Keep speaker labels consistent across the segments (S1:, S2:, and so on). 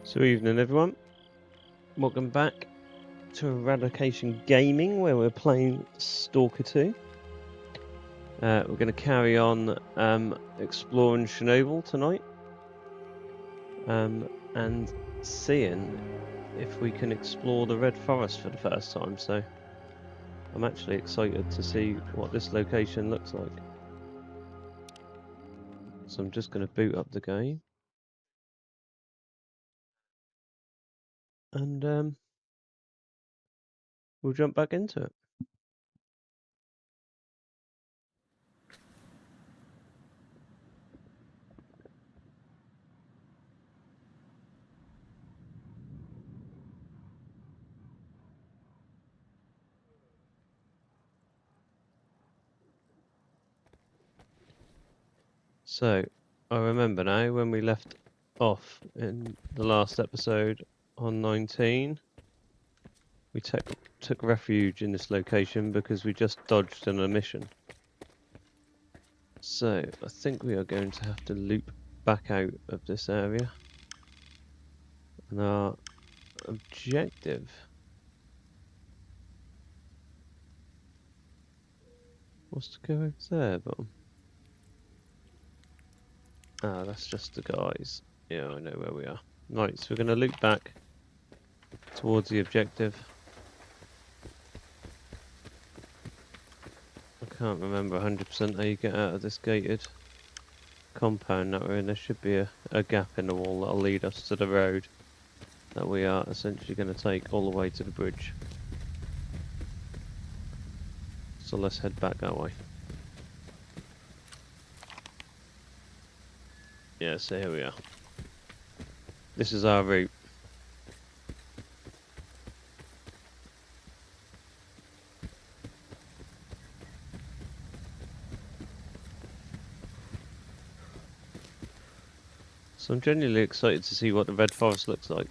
S1: So evening everyone, welcome back to ERADICATION-GAMING where we're playing Stalker 2. We're going to carry on exploring Chernobyl tonight and seeing if we can explore the Red Forest for the first time, so I'm actually excited to see what this location looks like. So I'm just going to boot up the game and we'll jump back into it. So, I remember now when we left off in the last episode on 19, we took refuge in this location because we just dodged an emission. So, I think we are going to have to loop back out of this area. And our objective was to go over there, but... Ah, that's just the guys. Yeah, I know where we are. Right, so we're going to loop back towards the objective. I can't remember 100% how you get out of this gated compound that we're in. There should be a gap in the wall that'll lead us to the road that we are essentially going to take all the way to the bridge. So let's head back that way. Yeah, so here we are. This is our route. So I'm genuinely excited to see what the Red Forest looks like.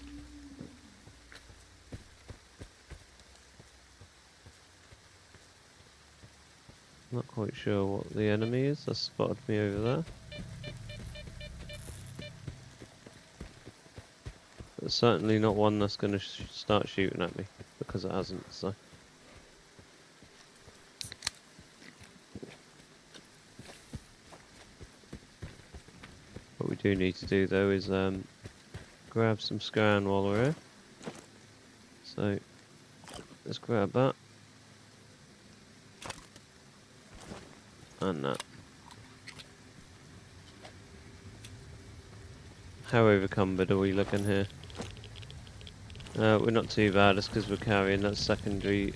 S1: Not quite sure what the enemy is. That's spotted me over there. But certainly not one that's going to start shooting at me, because it hasn't, so... What we do need to do though is grab some scan while we're here. So let's grab that. And that. How overcumbered are we looking here? We're not too bad, it's because we're carrying that secondary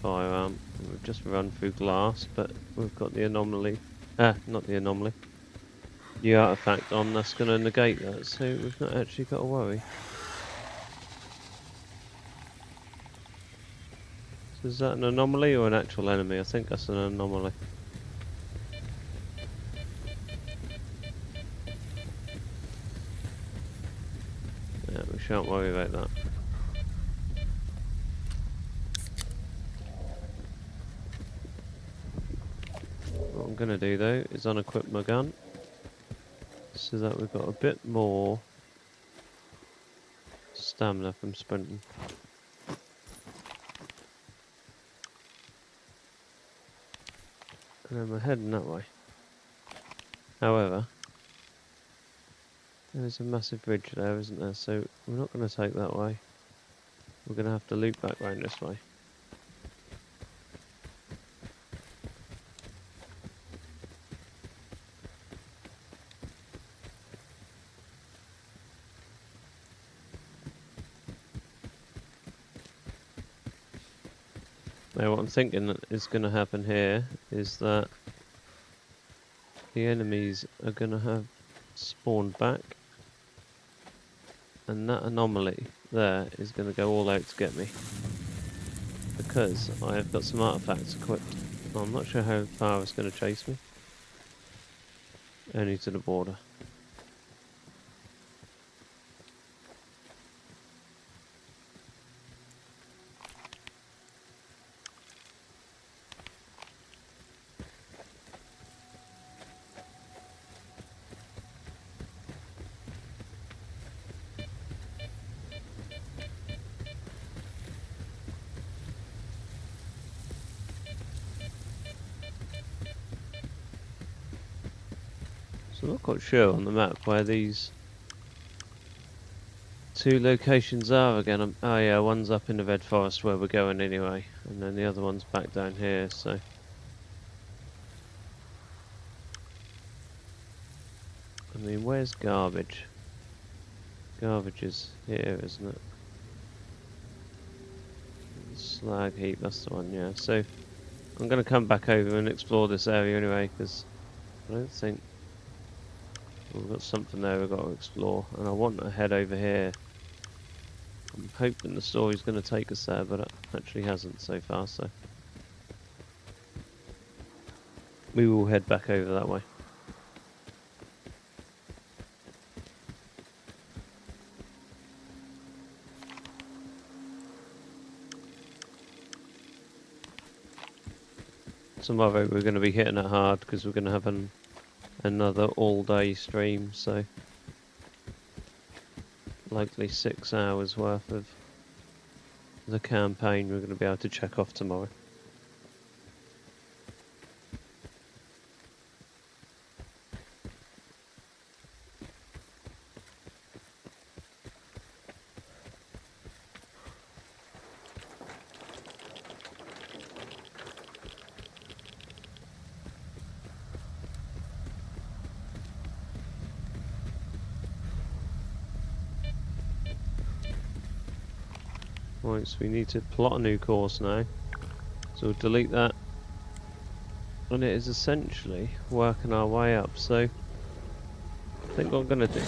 S1: firearm. We've just run through glass, but we've got the anomaly. Not the anomaly. The artifact on, that's going to negate that, so we've not actually got to worry. So is that an anomaly or an actual enemy? I think that's an anomaly. Yeah, we shan't worry about that. What I'm going to do though is unequip my gun, so that we've got a bit more stamina from sprinting. And then we're heading that way. However, there's a massive bridge there, isn't there? So we're not going to take that way. We're going to have to loop back round this way. Now what I'm thinking is going to happen here is that the enemies are going to have spawned back, and that anomaly there is going to go all out to get me, because I have got some artifacts equipped. I'm not sure how far it's going to chase me, only to the border. I'm not quite sure on the map where these two locations are again. Oh yeah, one's up in the Red Forest where we're going anyway, and then the other one's back down here, so... I mean, where's garbage? Garbage is here, isn't it? Slag heap, that's the one, yeah. So, I'm going to come back over and explore this area anyway, because I don't think... we've got something there we've got to explore, and I want to head over here. I'm hoping the story's going to take us there, but it actually hasn't so far, so... we will head back over that way. Tomorrow we're going to be hitting it hard because we're going to have another all-day stream, so likely 6 hours worth of the campaign we're going to be able to check off tomorrow. Right, so we need to plot a new course now. So we'll delete that. And it is essentially working our way up, so I think what I'm going to do...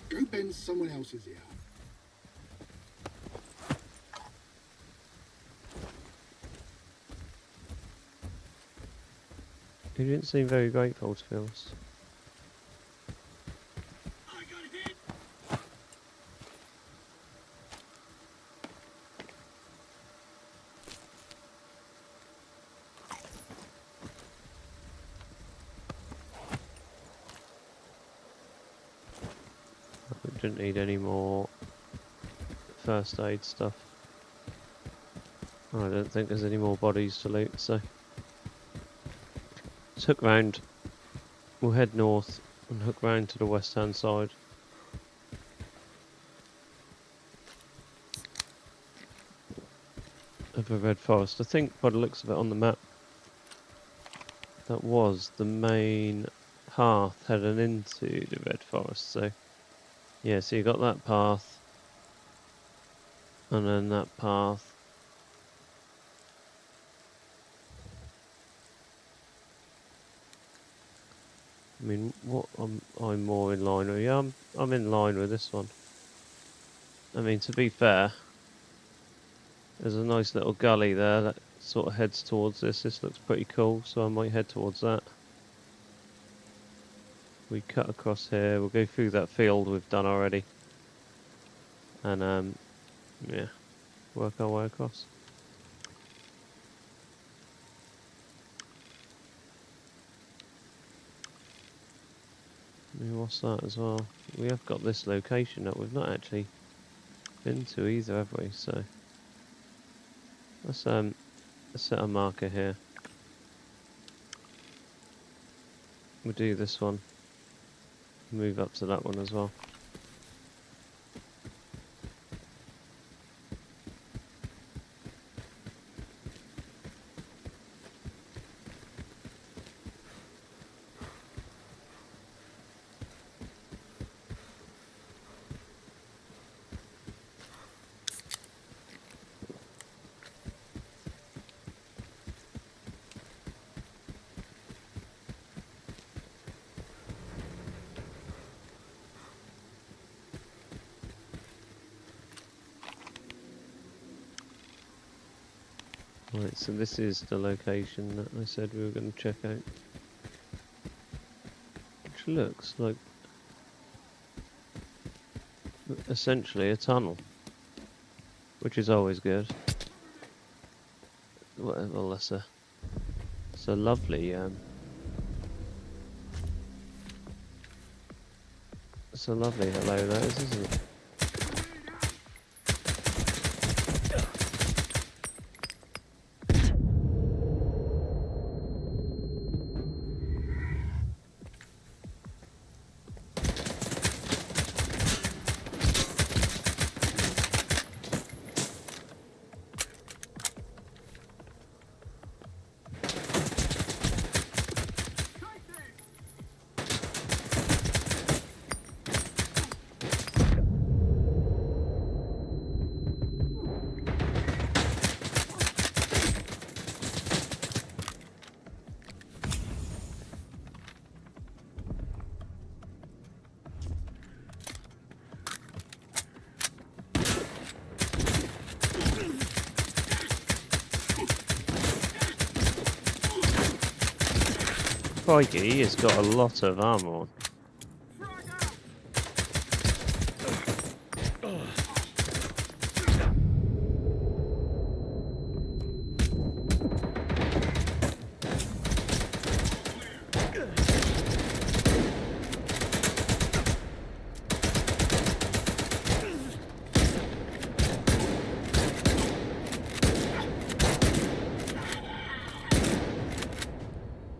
S2: Go bend someone else's ear.
S1: He didn't seem very grateful, to be honest. We didn't need any more first aid stuff. I don't think there's any more bodies to loot, so... let's hook round. We'll head north and hook round to the west hand side. Of the Red Forest. I think by the looks of it on the map, that was the main path heading into the Red Forest, so... yeah, so you got that path, and then that path. I mean, what I'm more in line with? Yeah, I'm in line with this one. I mean, to be fair, there's a nice little gully there that sort of heads towards this. This looks pretty cool, so I might head towards that. We cut across here. We'll go through that field we've done already, and yeah, work our way across. I mean, what's that as well? We have got this location that we've not actually been to either, have we? So let's set a marker here. We'll do this one. Move up to that one as well. Right, so this is the location that I said we were going to check out. Which looks like essentially a tunnel. Which is always good. Well, that's it's a lovely it's a lovely hello that is, isn't it? Crikey, he has got a lot of armor on.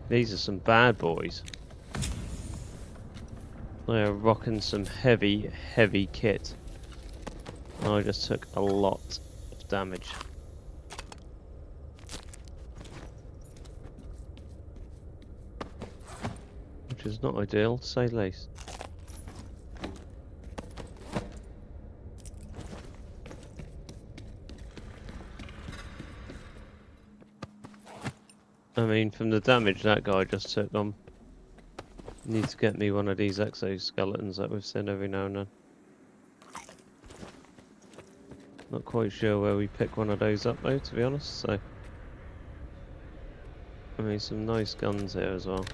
S1: These are some bad boys. They are rocking some heavy, heavy kit. I just took a lot of damage. Which is not ideal, to say the least. I mean, from the damage that guy just took on, need to get me one of these exoskeletons that we've seen every now and then. Not quite sure where we pick one of those up though, to be honest, so. I mean, some nice guns here as well.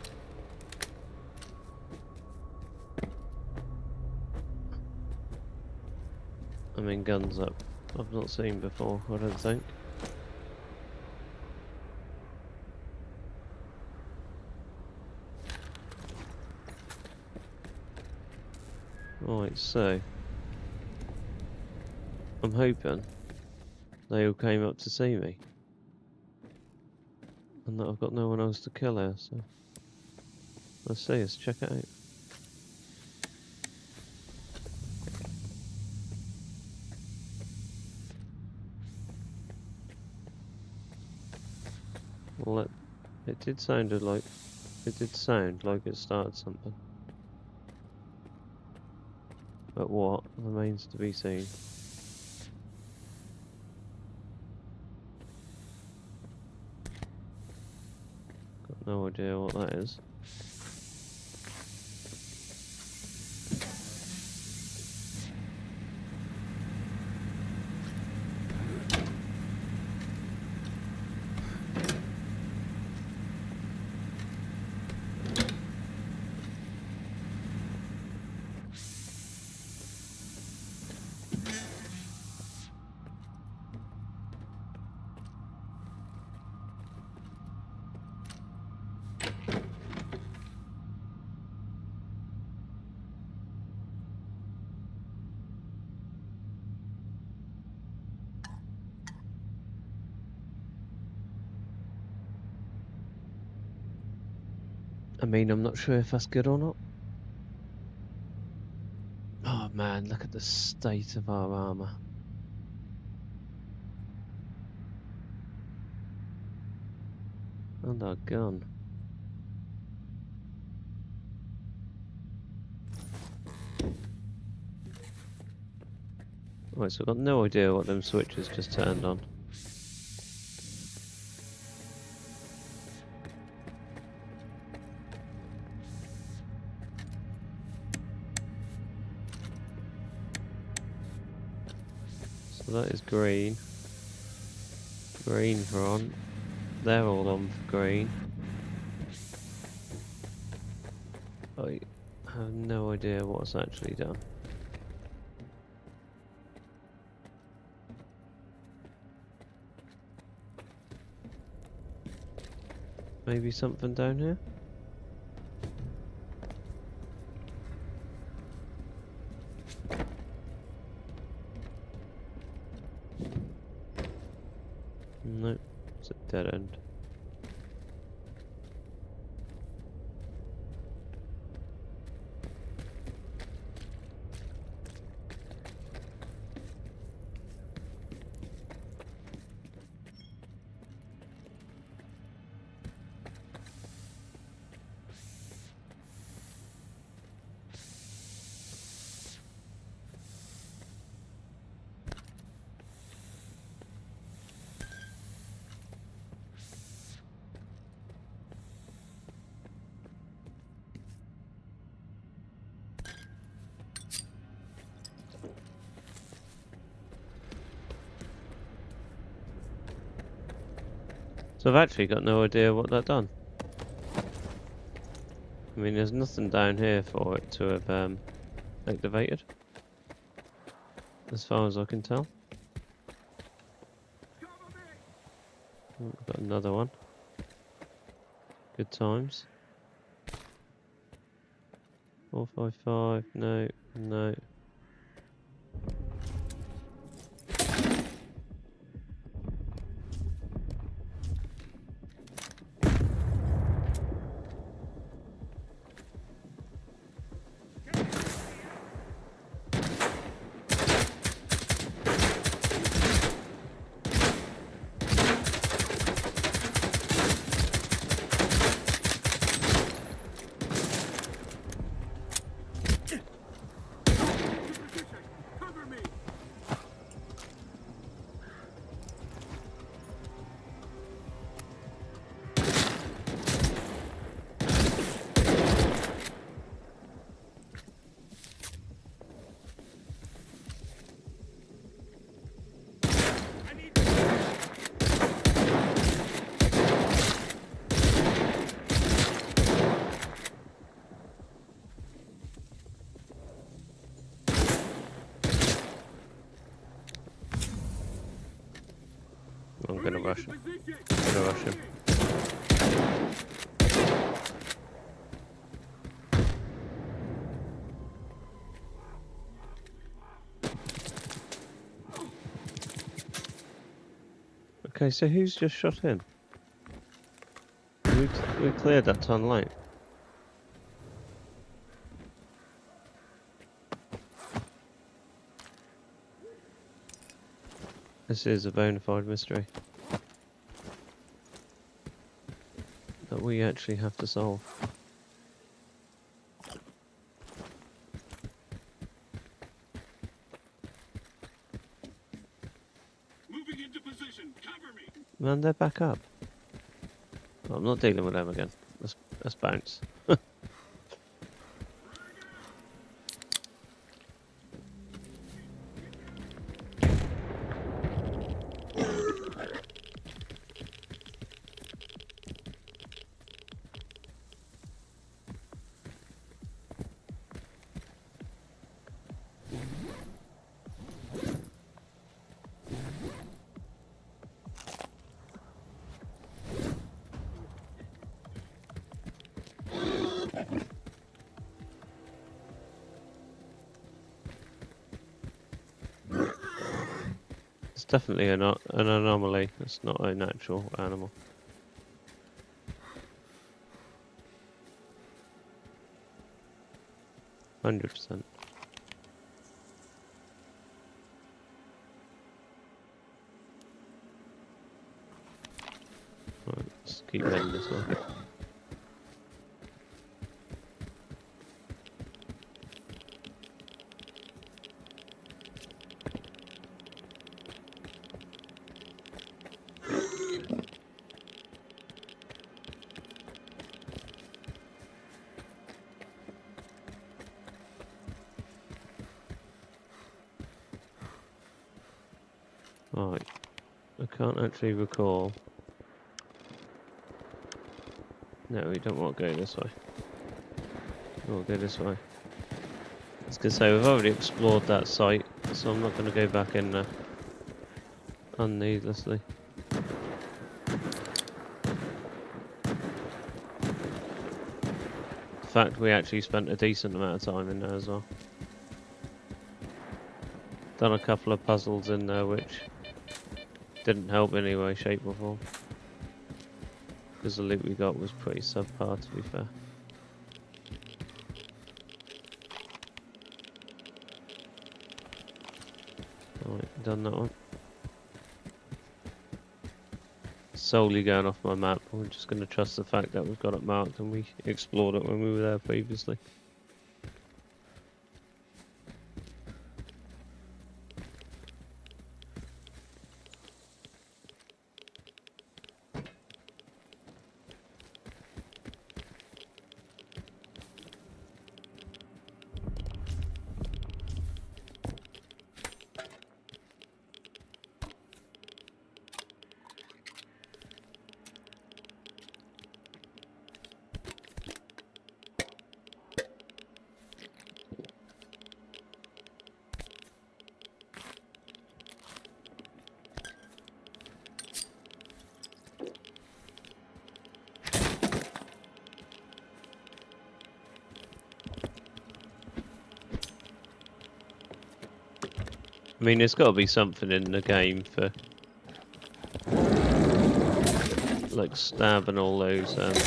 S1: I mean, guns that I've not seen before, I don't think. Right, so I'm hoping they all came up to see me and that I've got no one else to kill here, so let's see, let's check it out. Well, it did sound like it started something. But what remains to be seen. Got no idea what that is. I mean, I'm not sure if that's good or not. Oh man, look at the state of our armor. And our gun. Right, so I've got no idea what them switches just turned on. So that is green. Green for on. They're all on for green. I have no idea what's actually done. Maybe something down here? Nope, it's a dead end. So I've actually got no idea what that done. I mean, there's nothing down here for it to have activated, as far as I can tell. Oh, we've got another one. Good times. 455, no, no. I'm gonna rush him. I'm gonna rush him. Okay, so who's just shot in? We cleared that tunnel out. This is a bona fide mystery that we actually have to solve.
S2: Moving into position. Cover me.
S1: Man, they're back up. Oh, I'm not dealing with them again. Let's bounce. It's definitely an anomaly. It's not a natural animal. %. Right, let's keep heading this way. Right. I can't actually recall. No, we don't want to go this way. We want to go this way. I was going to say, we've already explored that site, so I'm not going to go back in there unneedlessly. In fact, we actually spent a decent amount of time in there as well. Done a couple of puzzles in there which didn't help in any way, shape or form. Because the loot we got was pretty subpar, to be fair. Alright, done that one. Solely going off my map. We're just going to trust the fact that we've got it marked and we explored it when we were there previously. I mean, there's got to be something in the game for like stabbing all those dolls.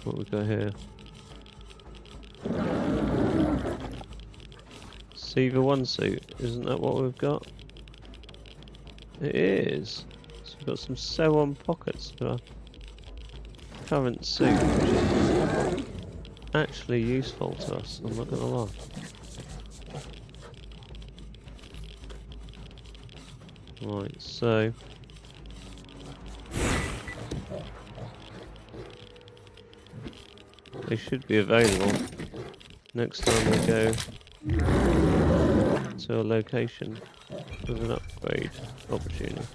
S1: What we got here? Seaver 1 suit, isn't that what we've got? It is. So we've got some sew-on pockets to our current suit, which is actually useful to us, I'm not gonna lie. Right, so they should be available next time we go to a location with an upgrade opportunity.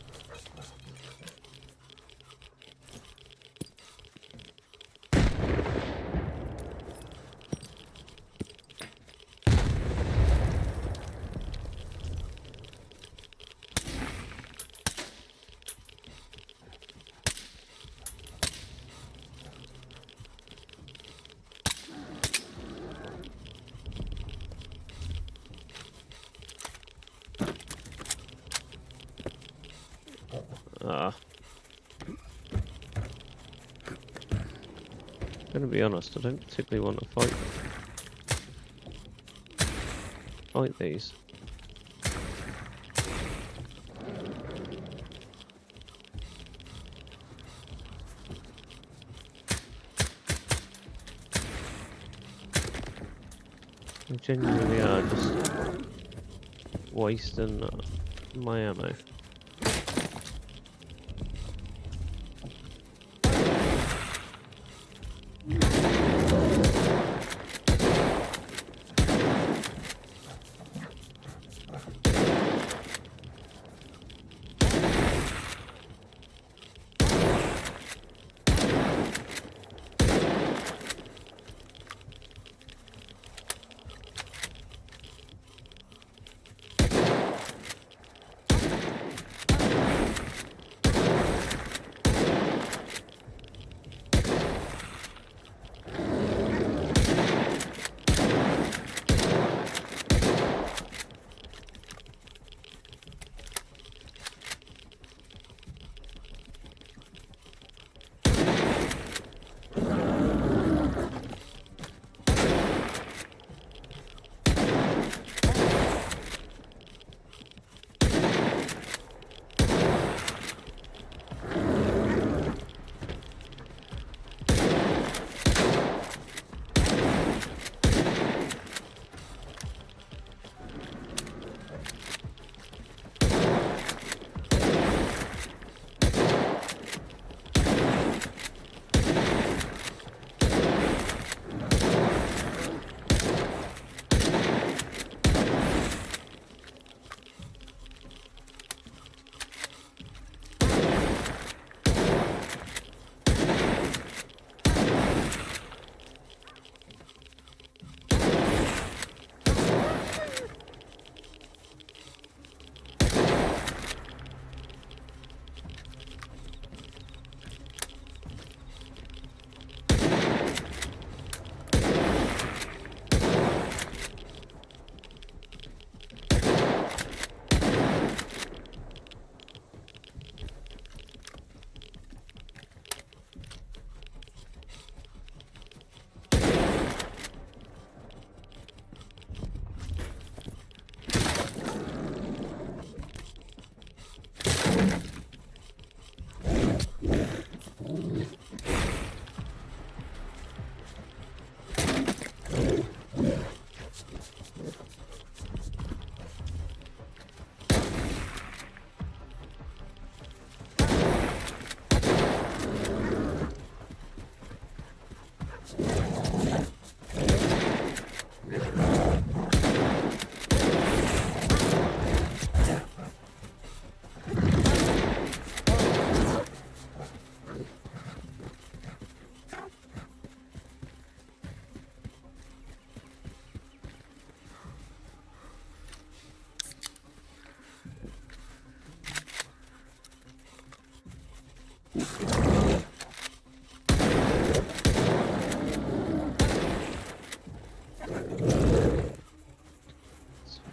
S1: I'm gonna be honest, I don't particularly want to fight these. They genuinely are just wasting my ammo.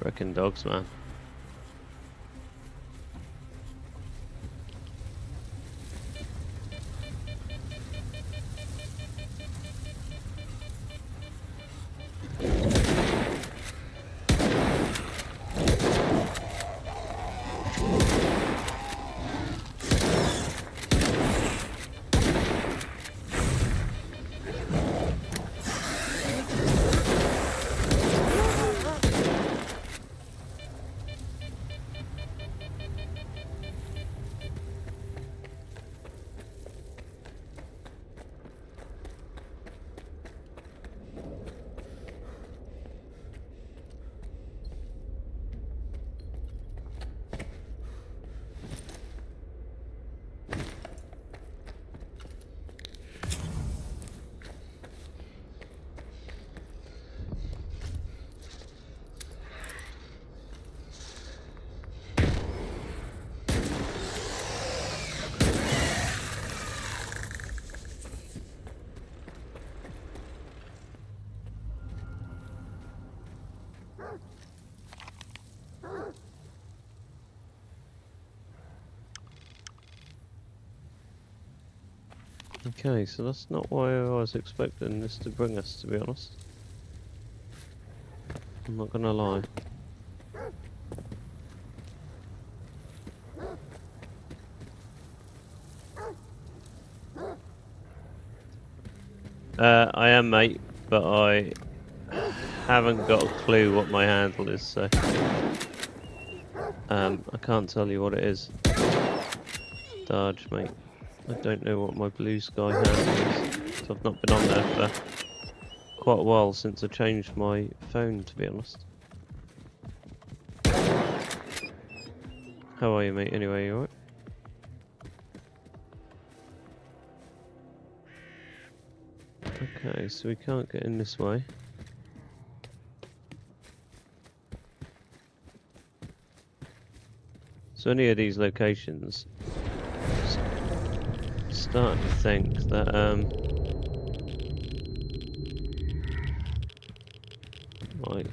S1: Frickin' dogs, man. Okay, so that's not where I was expecting this to bring us, to be honest. I'm not gonna lie. I am, mate, but I haven't got a clue what my handle is, so I can't tell you what it is. Dodge, mate. I don't know what my blue sky handle is, so I've not been on there for quite a while since I changed my phone, to be honest. How are you, mate? Anyway, you alright? Okay, so we can't get in this way. So any of these locations, starting to think that like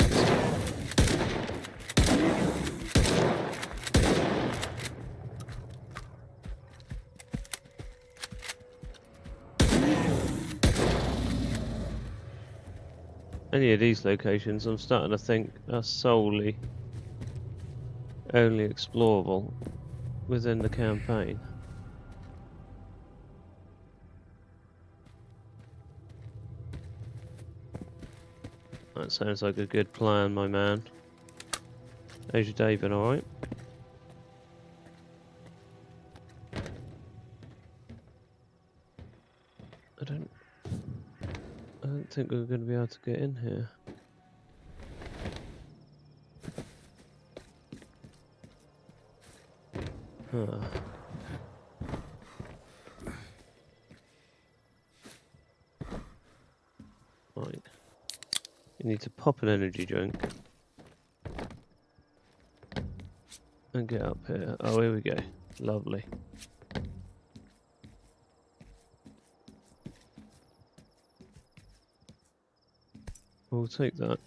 S1: any of these locations, I'm starting to think are solely only explorable within the campaign. That sounds like a good plan, my man. How's your day been, alright? I don't think we're going to be able to get in here. Huh. Right. You need to pop an energy drink. And get up here. Oh, here we go. Lovely. We'll take that.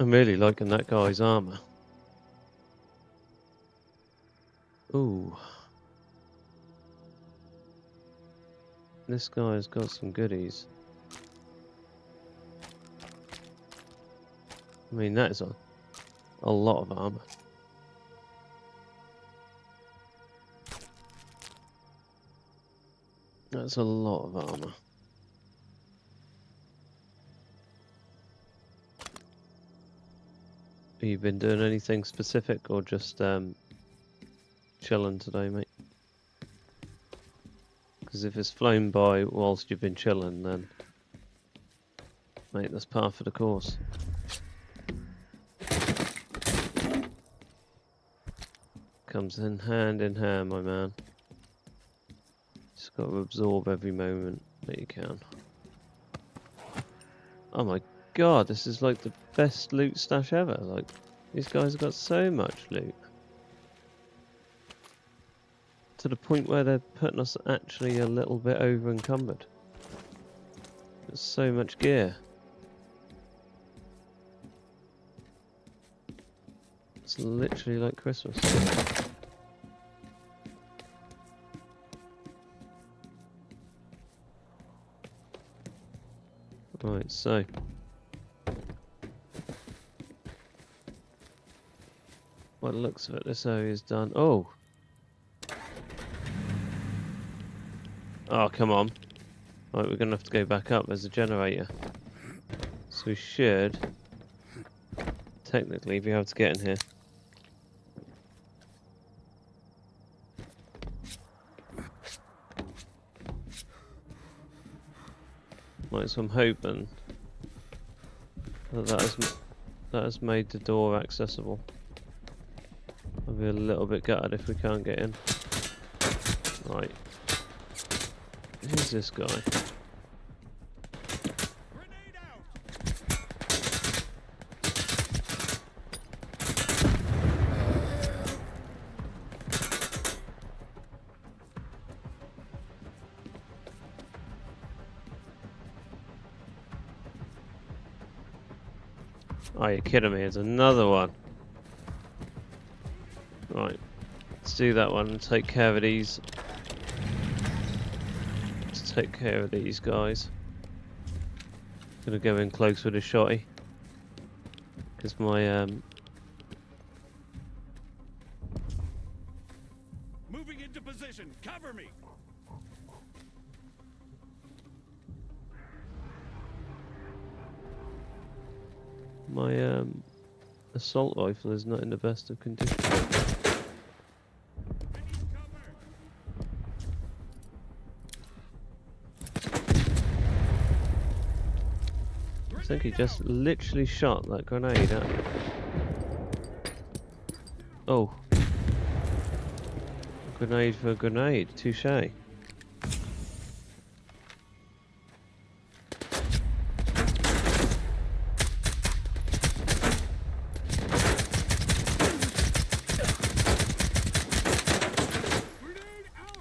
S1: I'm really liking that guy's armor. Ooh. This guy's got some goodies. I mean, that is a lot of armor. That's a lot of armor. Have you been doing anything specific or just chilling today, mate? Because if it's flown by whilst you've been chilling, then mate, that's par for the course. Comes in hand, my man. Just got to absorb every moment that you can. Oh my god, this is like the best loot stash ever. Like, these guys have got so much loot. To the point where they're putting us actually a little bit over encumbered. There's so much gear. It's literally like Christmas. Right, so by the looks of it, this area is done. Oh! Oh, come on. Right, we're gonna have to go back up. There's a generator. So we should technically be able to get in here. Right, so I'm hoping that has made the door accessible. I'll be a little bit gutted if we can't get in. Right. Who's this guy? Oh, you're kidding me, there's another one. Right, let's do that one and take care of these. Let's take care of these guys. Gonna go in close with a shotty. Because my,
S2: Moving into position. Cover me.
S1: my, assault rifle is not in the best of condition.
S2: I need cover.
S1: I think he just literally shot that grenade at me. Oh. A grenade for a grenade, touche.
S2: Grenade out.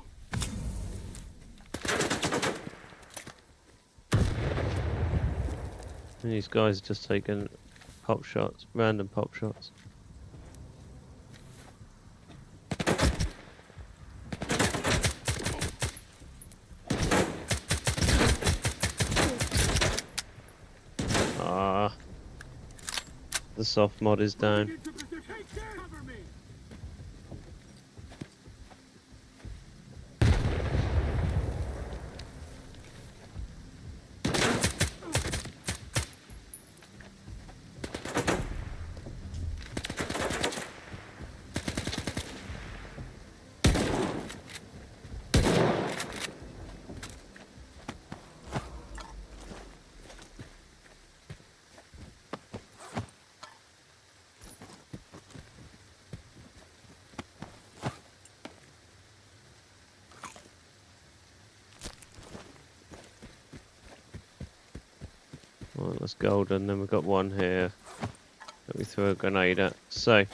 S1: And these guys are just taking pop shots, random pop shots. Ah, the soft mod is down.
S2: Into position. Cover me.
S1: Right, that's golden. Then we've got one here that we threw a grenade at. So,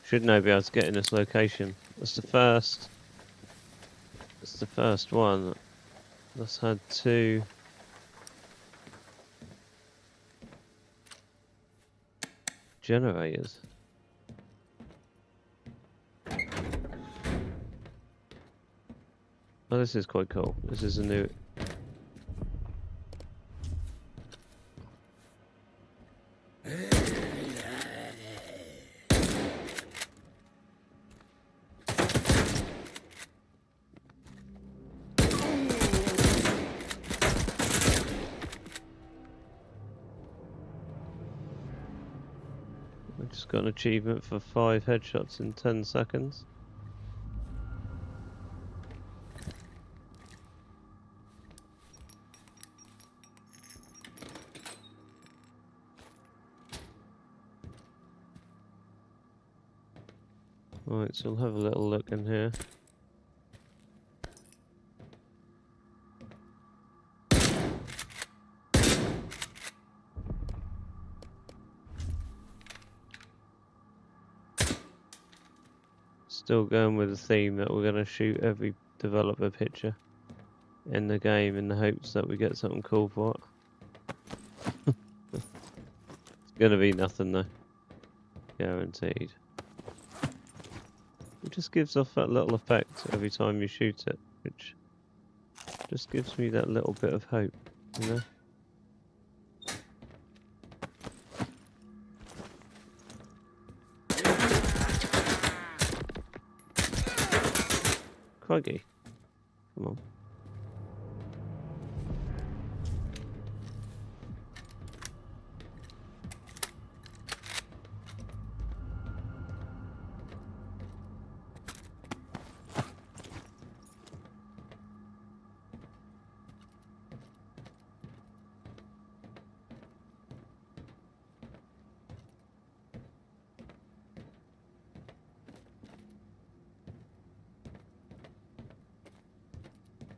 S1: should now be able to get in this location. That's the first. That's the first one that's had two. Generators. Oh, this is quite cool. This is a new. I just got an achievement for 5 headshots in 10 seconds. Right, so we'll have a little look in here. Still going with the theme that we're going to shoot every developer picture. in the game in the hopes that we get something cool for it. It's gonna be nothing though. Guaranteed. It just gives off that little effect every time you shoot it, which just gives me that little bit of hope, you know? Crikey. Come on.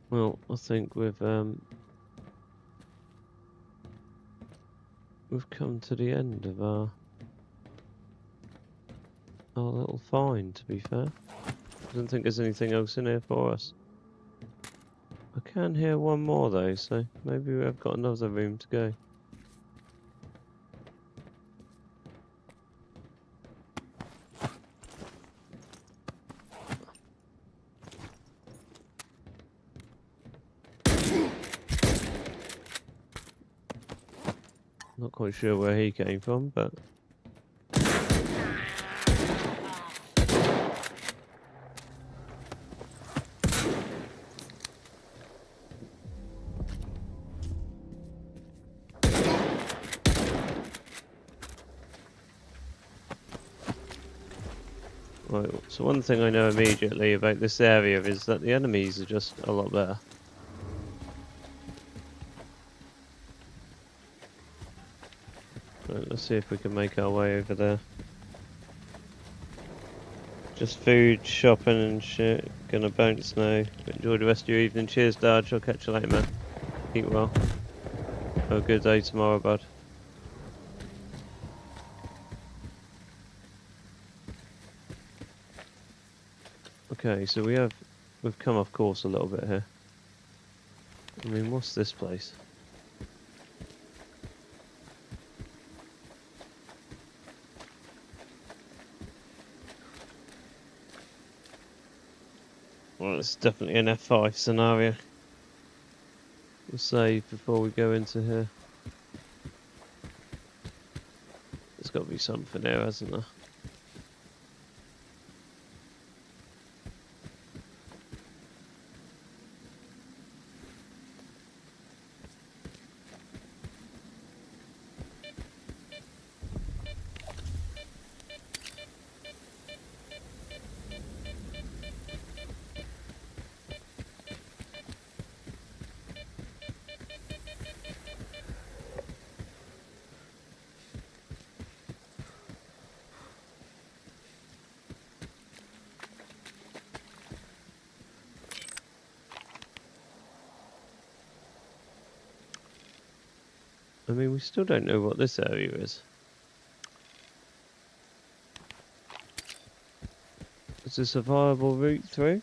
S1: Well, I think we've come to the end of our little find, to be fair. I don't think there's anything else in here for us. I can hear one more though, so maybe we've got another room to go. Not quite sure where he came from, but right, so one thing I know immediately about this area is that the enemies are just a lot better. Right, let's see if we can make our way over there. Just food, shopping and shit. Gonna bounce now. Enjoy the rest of your evening. Cheers, Dad. I'll catch you later, man. Keep well. Have a good day tomorrow, bud. Okay, so we've come off course a little bit here. I mean, what's this place? Well, it's definitely an F5 scenario. We'll save before we go into here. There's got to be something there, hasn't there? I mean, we still don't know what this area is. Is this a viable route through?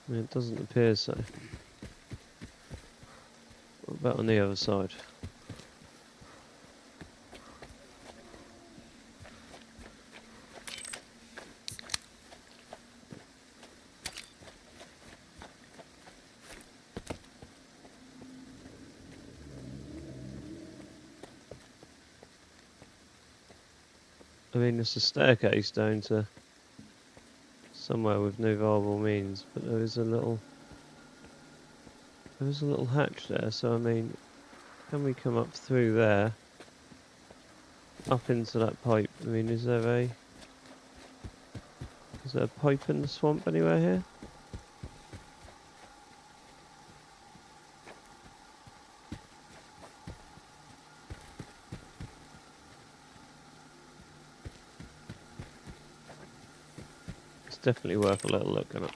S1: I mean, it doesn't appear so. What about on the other side? I mean, it's a staircase down to somewhere with no viable means, but there is a little hatch there, so I mean, can we come up through there, up into that pipe? I mean, is there a pipe in the swamp anywhere here? It's definitely worth a little look at it.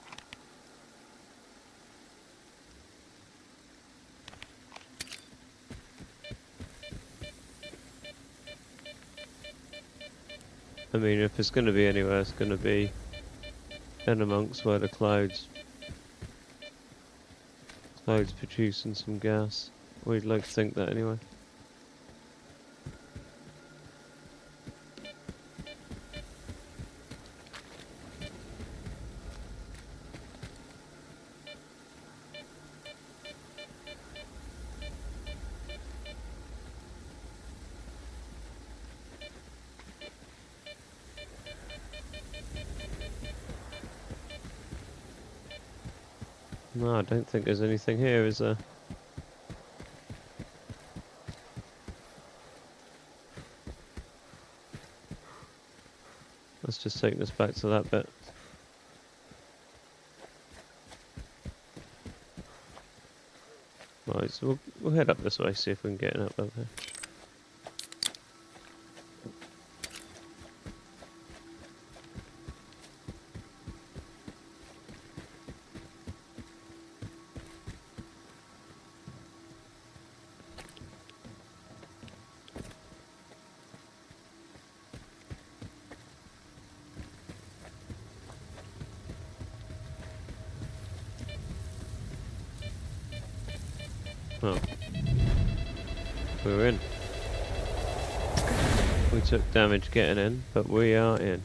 S1: I mean, if it's going to be anywhere, it's going to be in amongst where the clouds producing some gas. We'd like to think that anyway. No, I don't think there's anything here, is there? Let's just take us back to that bit. Right, so we'll head up this way, see if we can get up here. Oh. We're in. We took damage getting in, but we are in.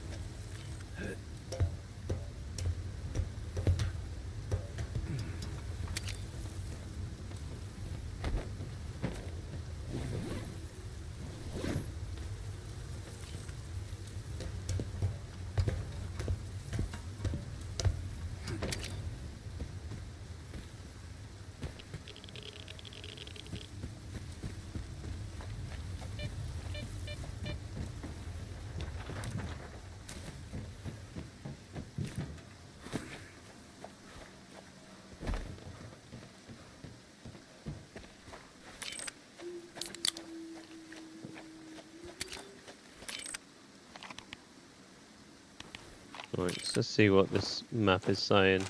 S1: Right, so let's see what this map is saying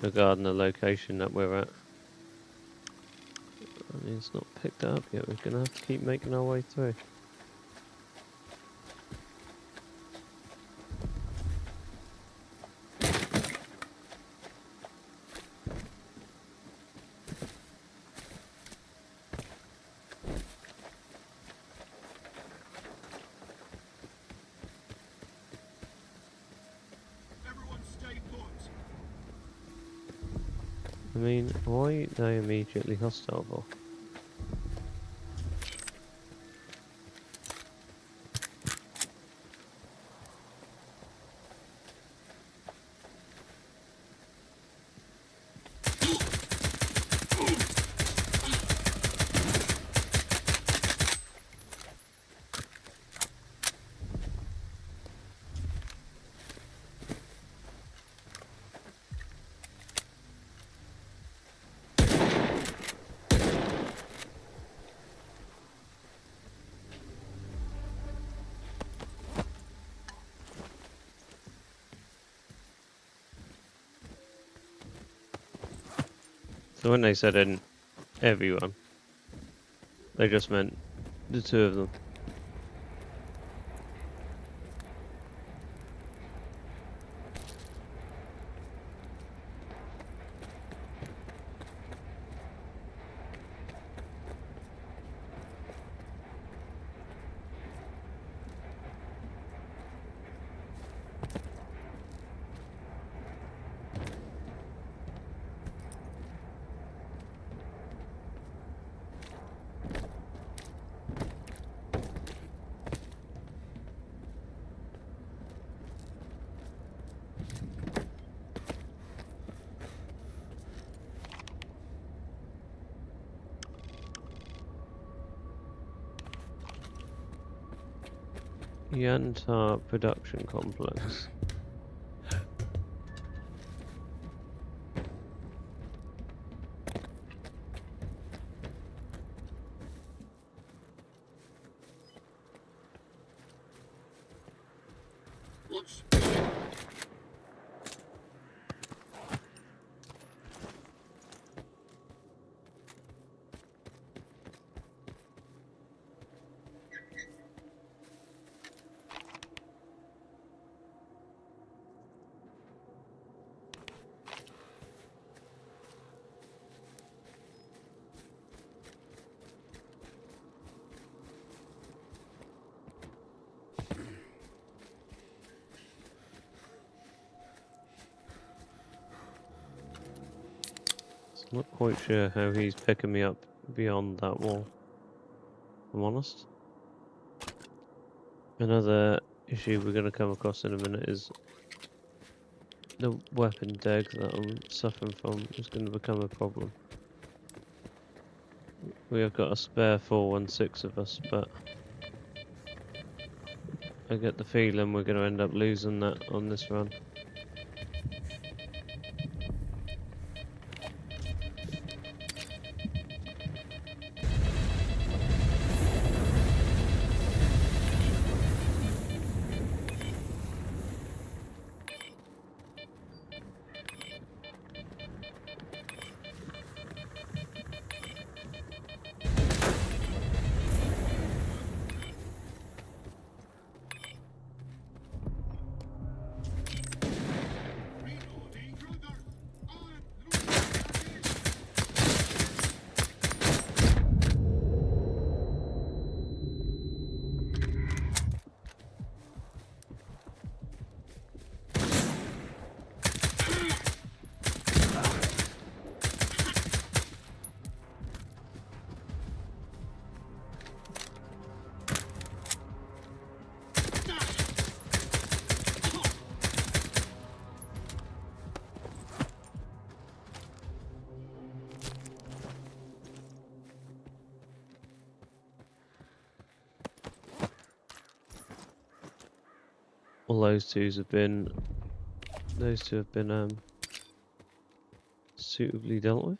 S1: regarding the location that we're at. I mean, it's not picked up yet, we're gonna have to keep making our way through. I mean, why are they immediately hostile for? So when they said in everyone, they just meant the two of them. Yantar Production Complex. I'm not quite sure how he's picking me up beyond that wall, if I'm honest. Another issue we're going to come across in a minute is the weapon deg that I'm suffering from is going to become a problem. We have got a spare 416 of us, but I get the feeling we're going to end up losing that on this run. All those two have been suitably dealt with.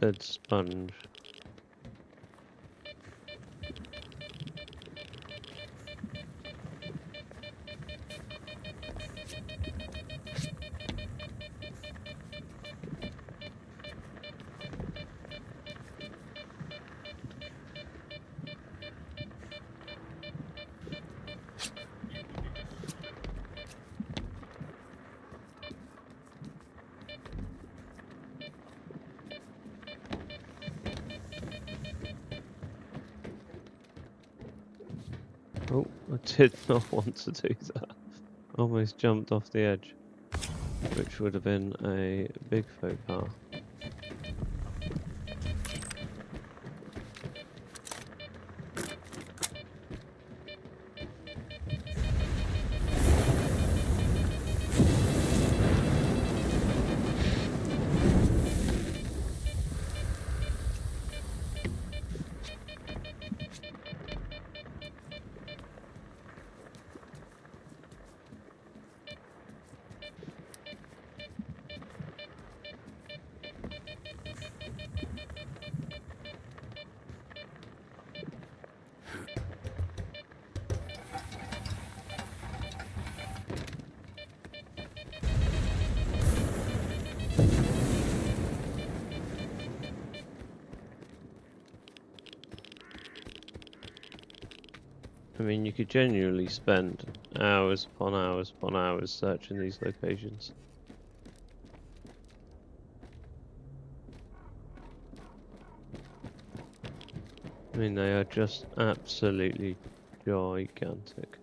S1: Dead sponge. Oh, I did not want to do that. Almost jumped off the edge, which would have been a big faux pas. I mean, you could genuinely spend hours upon hours upon hours searching these locations. I mean, they are just absolutely gigantic.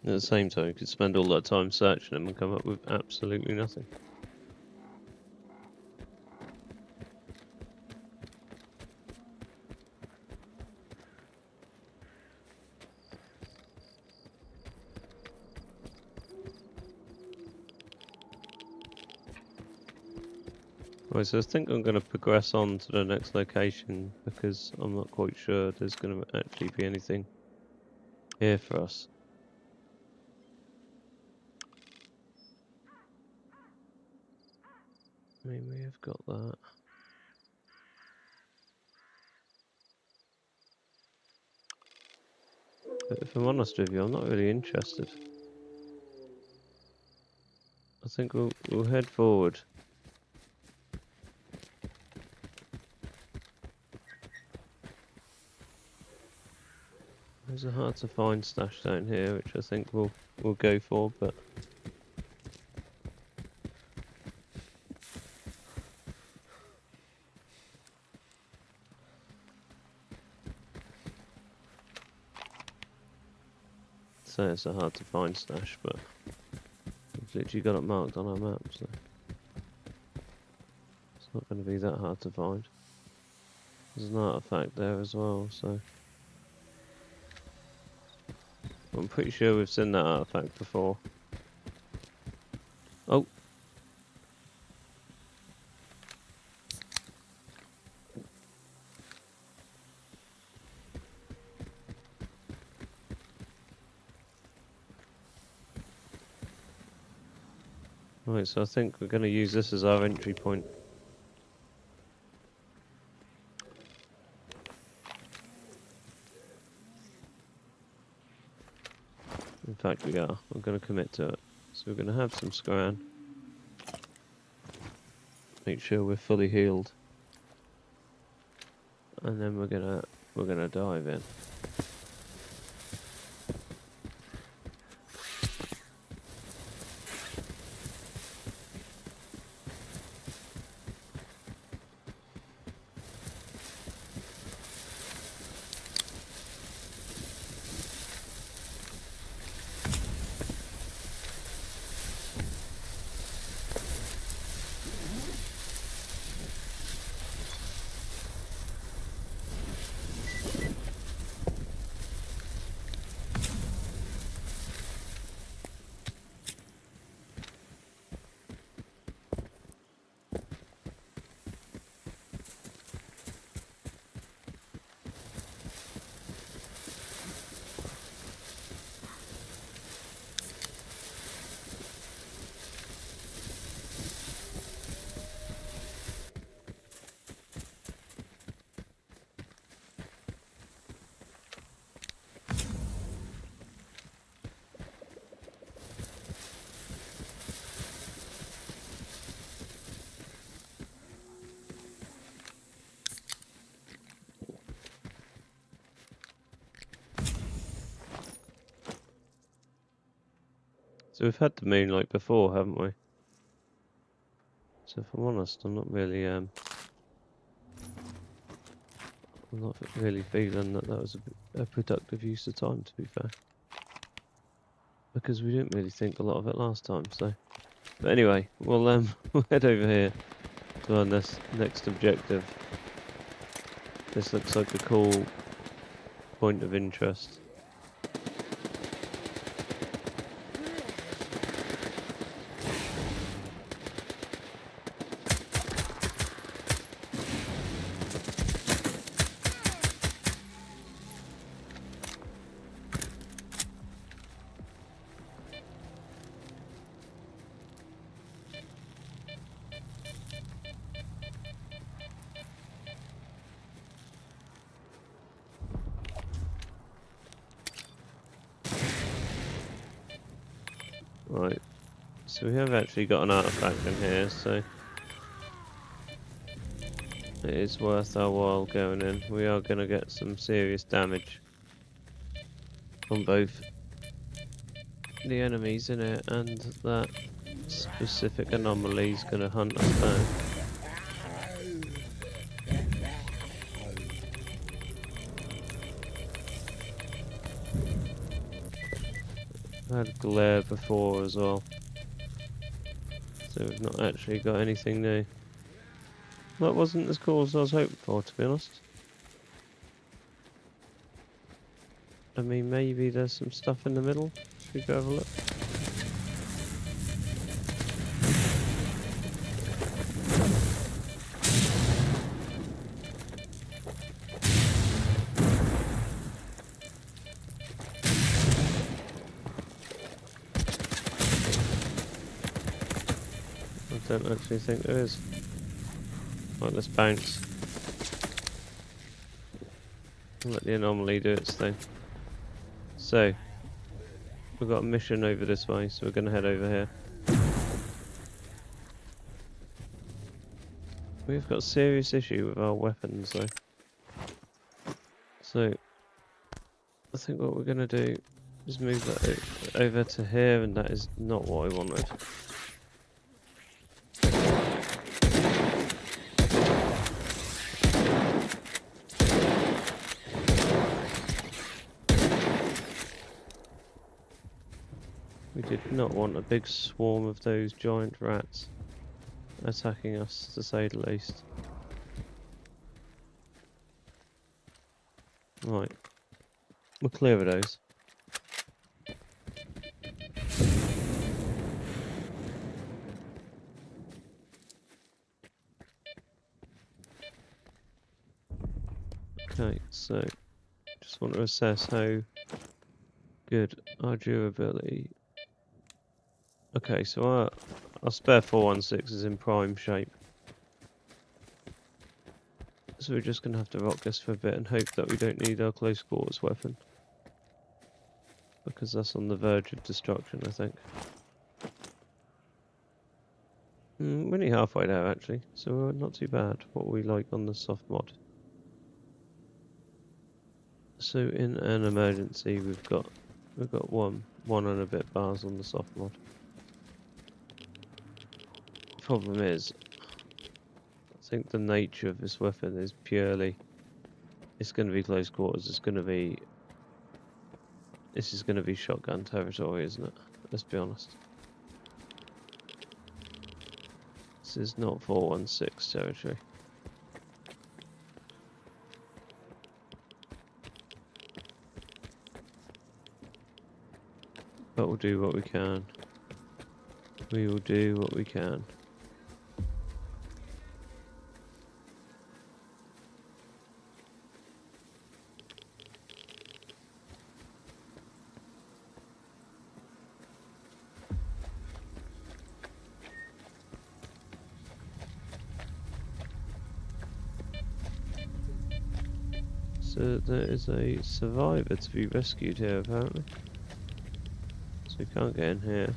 S1: At the same time, you could spend all that time searching them and come up with absolutely nothing. Right, so I think I'm going to progress on to the next location because I'm not quite sure there's going to actually be anything here for us. I mean, we have got that. But if I'm honest with you, I'm not really interested. I think we'll head forward. There's a hard to find stash down here, which I think we'll go for, but so it's a hard to find stash, but we've literally got it marked on our map, so it's not going to be that hard to find. There's an artifact there as well, so I'm pretty sure we've seen that artifact before. Oh! Right, so I think we're going to use this as our entry point. In fact, we are. We're going to commit to it. So we're going to have some scran. Make sure we're fully healed. And then we're gonna dive in. So we've had the moonlight before, haven't we? So if I'm honest, I'm not really feeling that was a productive use of time, to be fair. Because we didn't really think a lot of it last time, so. But anyway, we'll we'll head over here to our next objective. This looks like a cool point of interest. Right, so we have actually got an artifact in here, so it is worth our while going in. We are going to get some serious damage from both the enemies in it and that specific anomaly is going to hunt us down. I had glare before as well, so we've not actually got anything new. That wasn't as cool as I was hoping for, to be honest. I mean, maybe there's some stuff in the middle. Should we go have a look? I don't actually think there is. Right, let's bounce. Let the anomaly do its thing. So, we've got a mission over this way, so we're going to head over here. We've got a serious issue with our weapons though. So, I think what we're going to do is move that over to here, and that is not what I wanted. We did not want a big swarm of those giant rats attacking us, to say the least. Right. We're clear of those. Okay, so just want to assess how good our durability. Okay, so our spare 416 is in prime shape. So we're just going to have to rock this for a bit and hope that we don't need our close quarters weapon. Because that's on the verge of destruction, I think. We're only halfway there actually, so we're not too bad. What we like on the soft mod. So in an emergency we've got one and a bit bars on the soft mod. Problem is, I think the nature of this weapon is purely, it's going to be close quarters. This is going to be shotgun territory, isn't it? Let's be honest. This is not 416 territory. But we'll do what we can. We will do what we can. So there is a survivor to be rescued here apparently. So we can't get in here.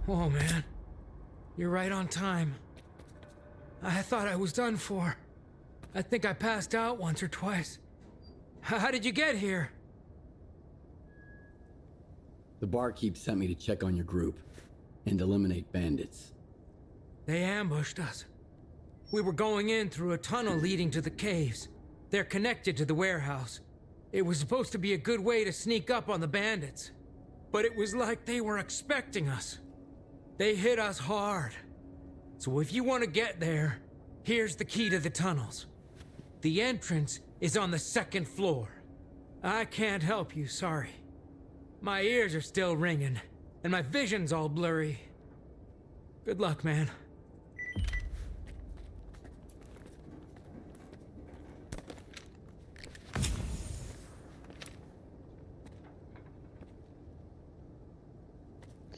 S3: Oh man, you're right on time. I thought I was done for. I think I passed out once or twice. How did you get here?
S4: The barkeep sent me to check on your group and eliminate bandits.
S3: They ambushed us. We were going in through a tunnel leading to the caves. They're connected to the warehouse. It was supposed to be a good way to sneak up on the bandits. But it was like they were expecting us. They hit us hard. So if you want to get there, here's the key to the tunnels. The entrance is on the 2nd floor. I can't help you, sorry. My ears are still ringing, and my vision's all blurry. Good luck, man.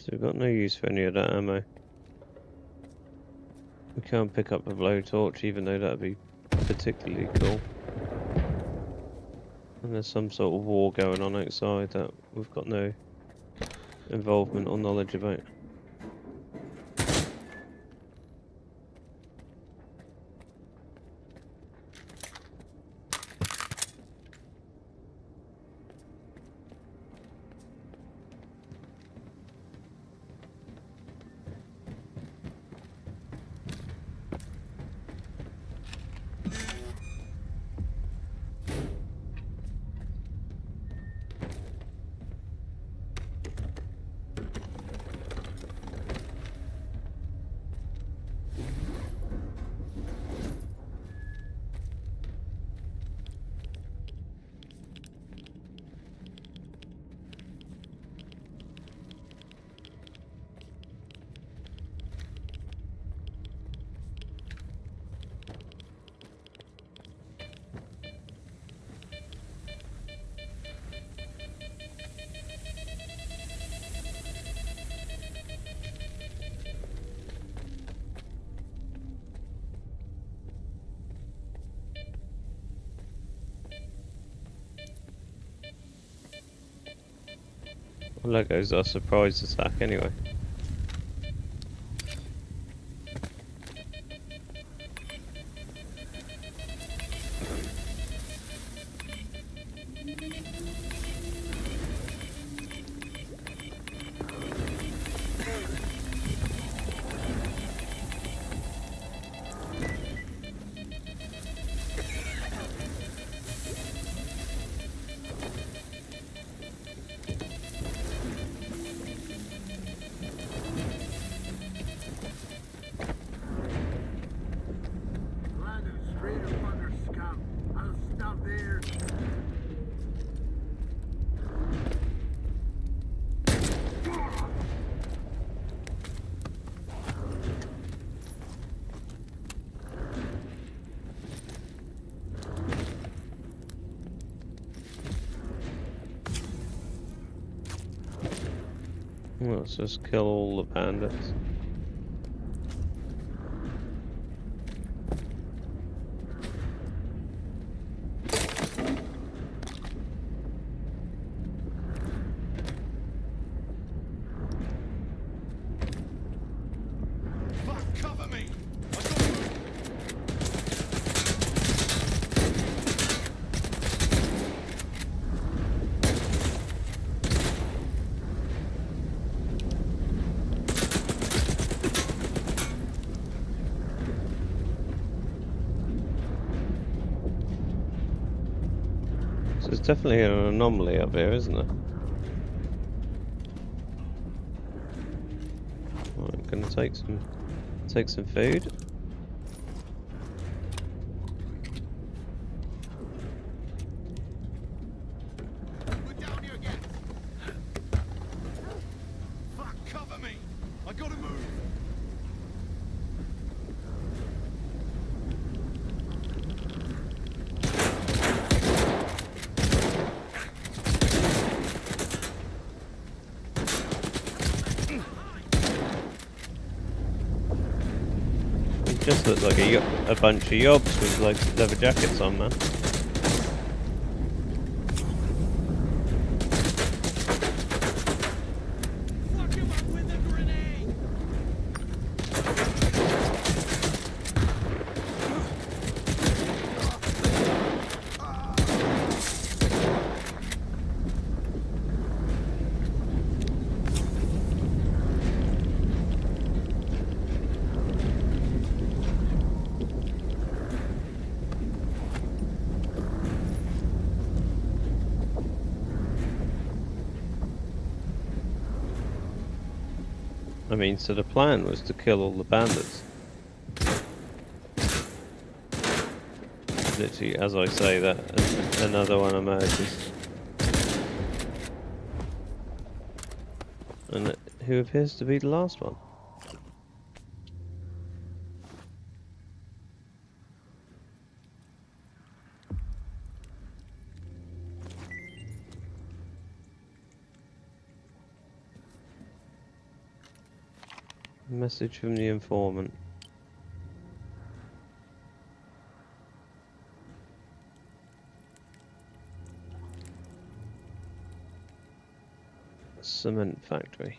S1: So we've got no use for any of that ammo. We can't pick up a blowtorch, even though that'd be particularly cool. And there's some sort of war going on outside that we've got no involvement or knowledge about. Legos are surprise attack anyway.
S2: Landed straight up under scout. I'll stop there.
S1: Let's just kill all the bandits.
S2: Fuck, cover me!
S1: So there's definitely an anomaly up here, isn't there? Right, I'm gonna take some food.
S2: We're down here again. Fuck, cover me! I gotta move.
S1: It just looks like a bunch of yobs with like leather jackets on, man.
S2: Fuck him up with a grenade!
S1: I mean, so the plan was to kill all the bandits. Literally, as I say that, another one emerges. And who appears to be the last one? Message from the informant. cement factory.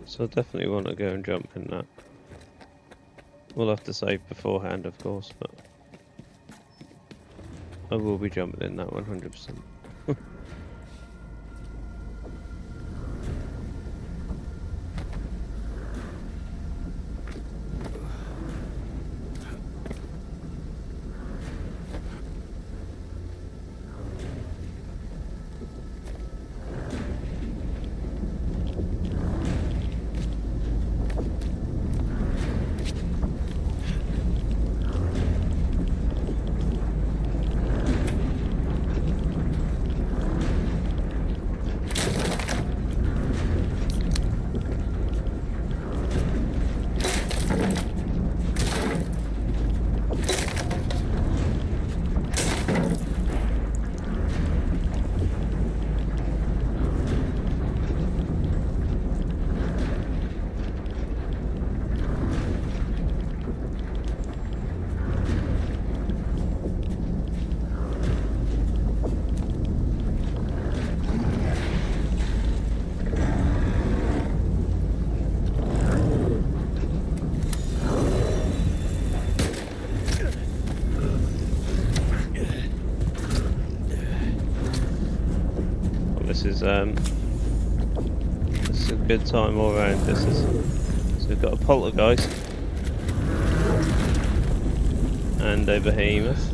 S1: So I definitely want to go and jump in that. We'll have to save beforehand, of course, but I will be jumping in that 100%. This is a good time all around. So we've got a poltergeist and a behemoth.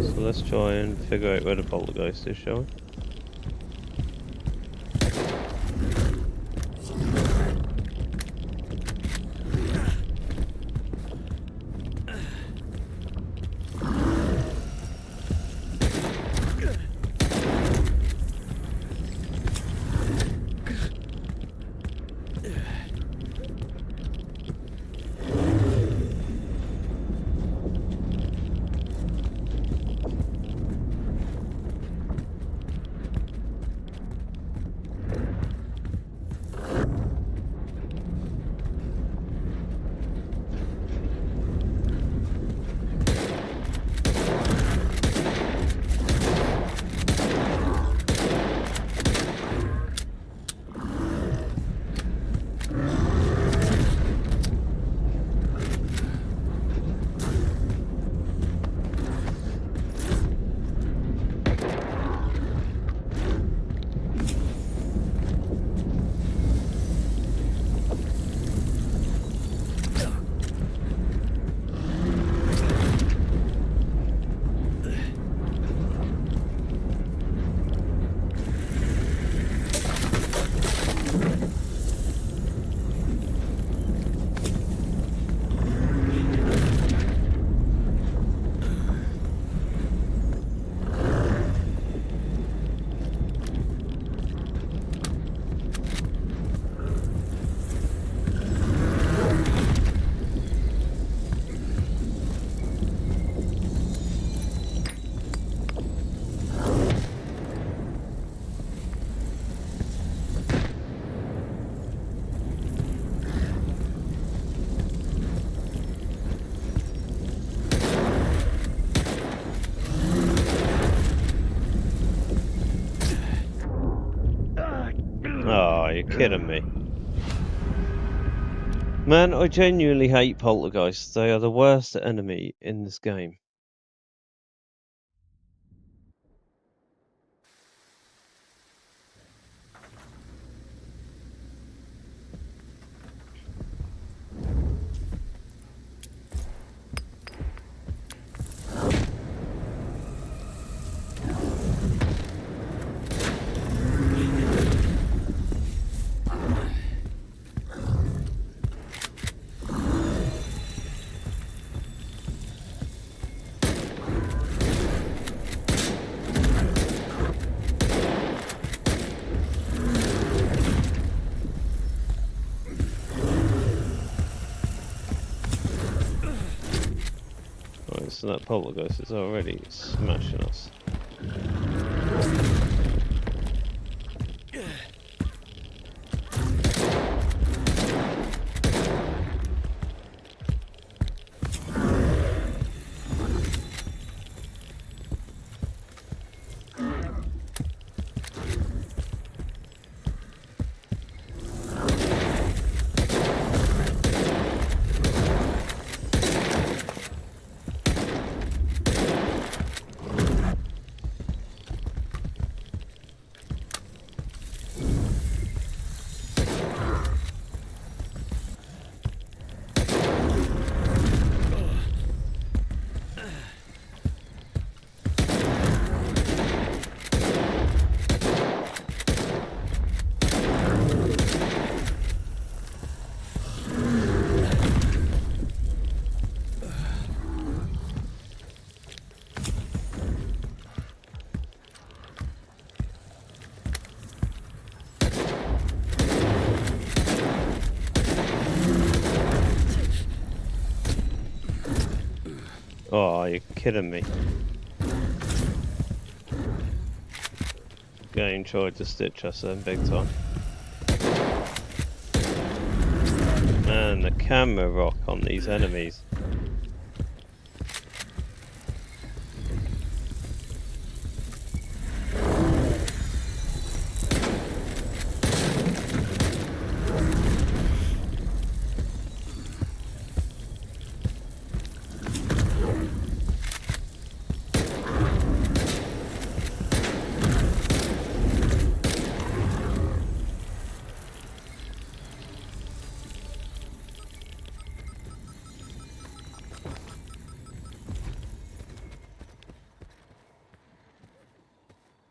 S1: So let's try and figure out where the poltergeist is, shall we? Oh, you're kidding me. Man, I genuinely hate poltergeists. They are the worst enemy in this game. poltergeist, and that poltergeist is already smashing us. Oh, you're kidding me. Game tried to stitch us then big time. Man, the camera rock on these enemies.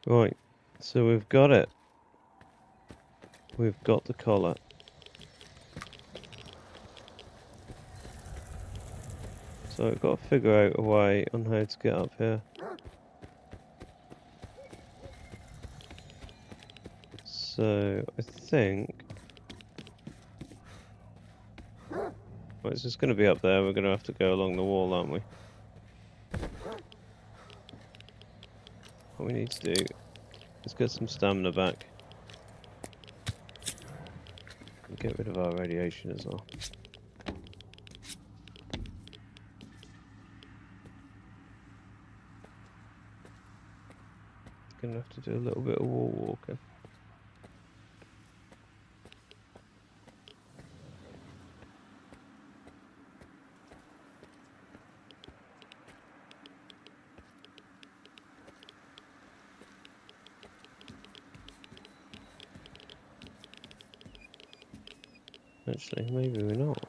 S1: Right, so we've got it. We've got the collar. So we've got to figure out a way on how to get up here. So I think... Well, it's just going to be up there. We're going to have to go along the wall, aren't we? What we need to do is get some stamina back. And get rid of our radiation as well. Gonna have to do a little bit of wall walking. Actually, maybe we're not.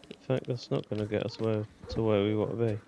S1: In fact, that's not going to get us to where we want to be.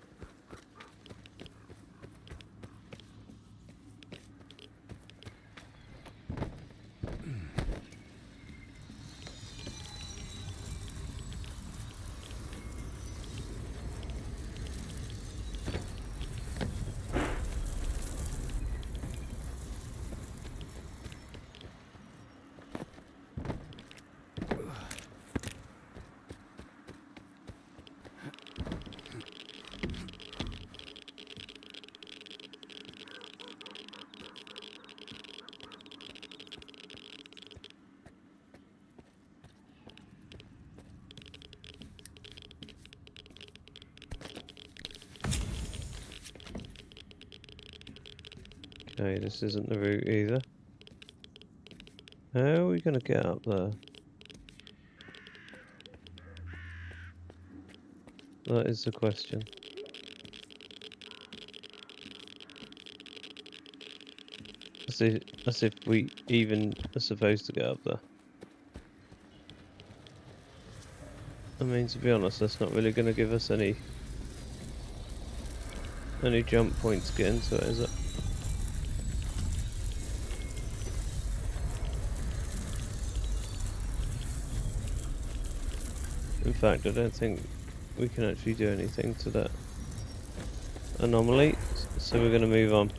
S1: Okay, this isn't the route either. How are we going to get up there? That is the question. As if we even are supposed to get up there. I mean, to be honest, that's not really going to give us any jump points to get into it, is it? In fact, I don't think we can actually do anything to that anomaly, so we're going to move on.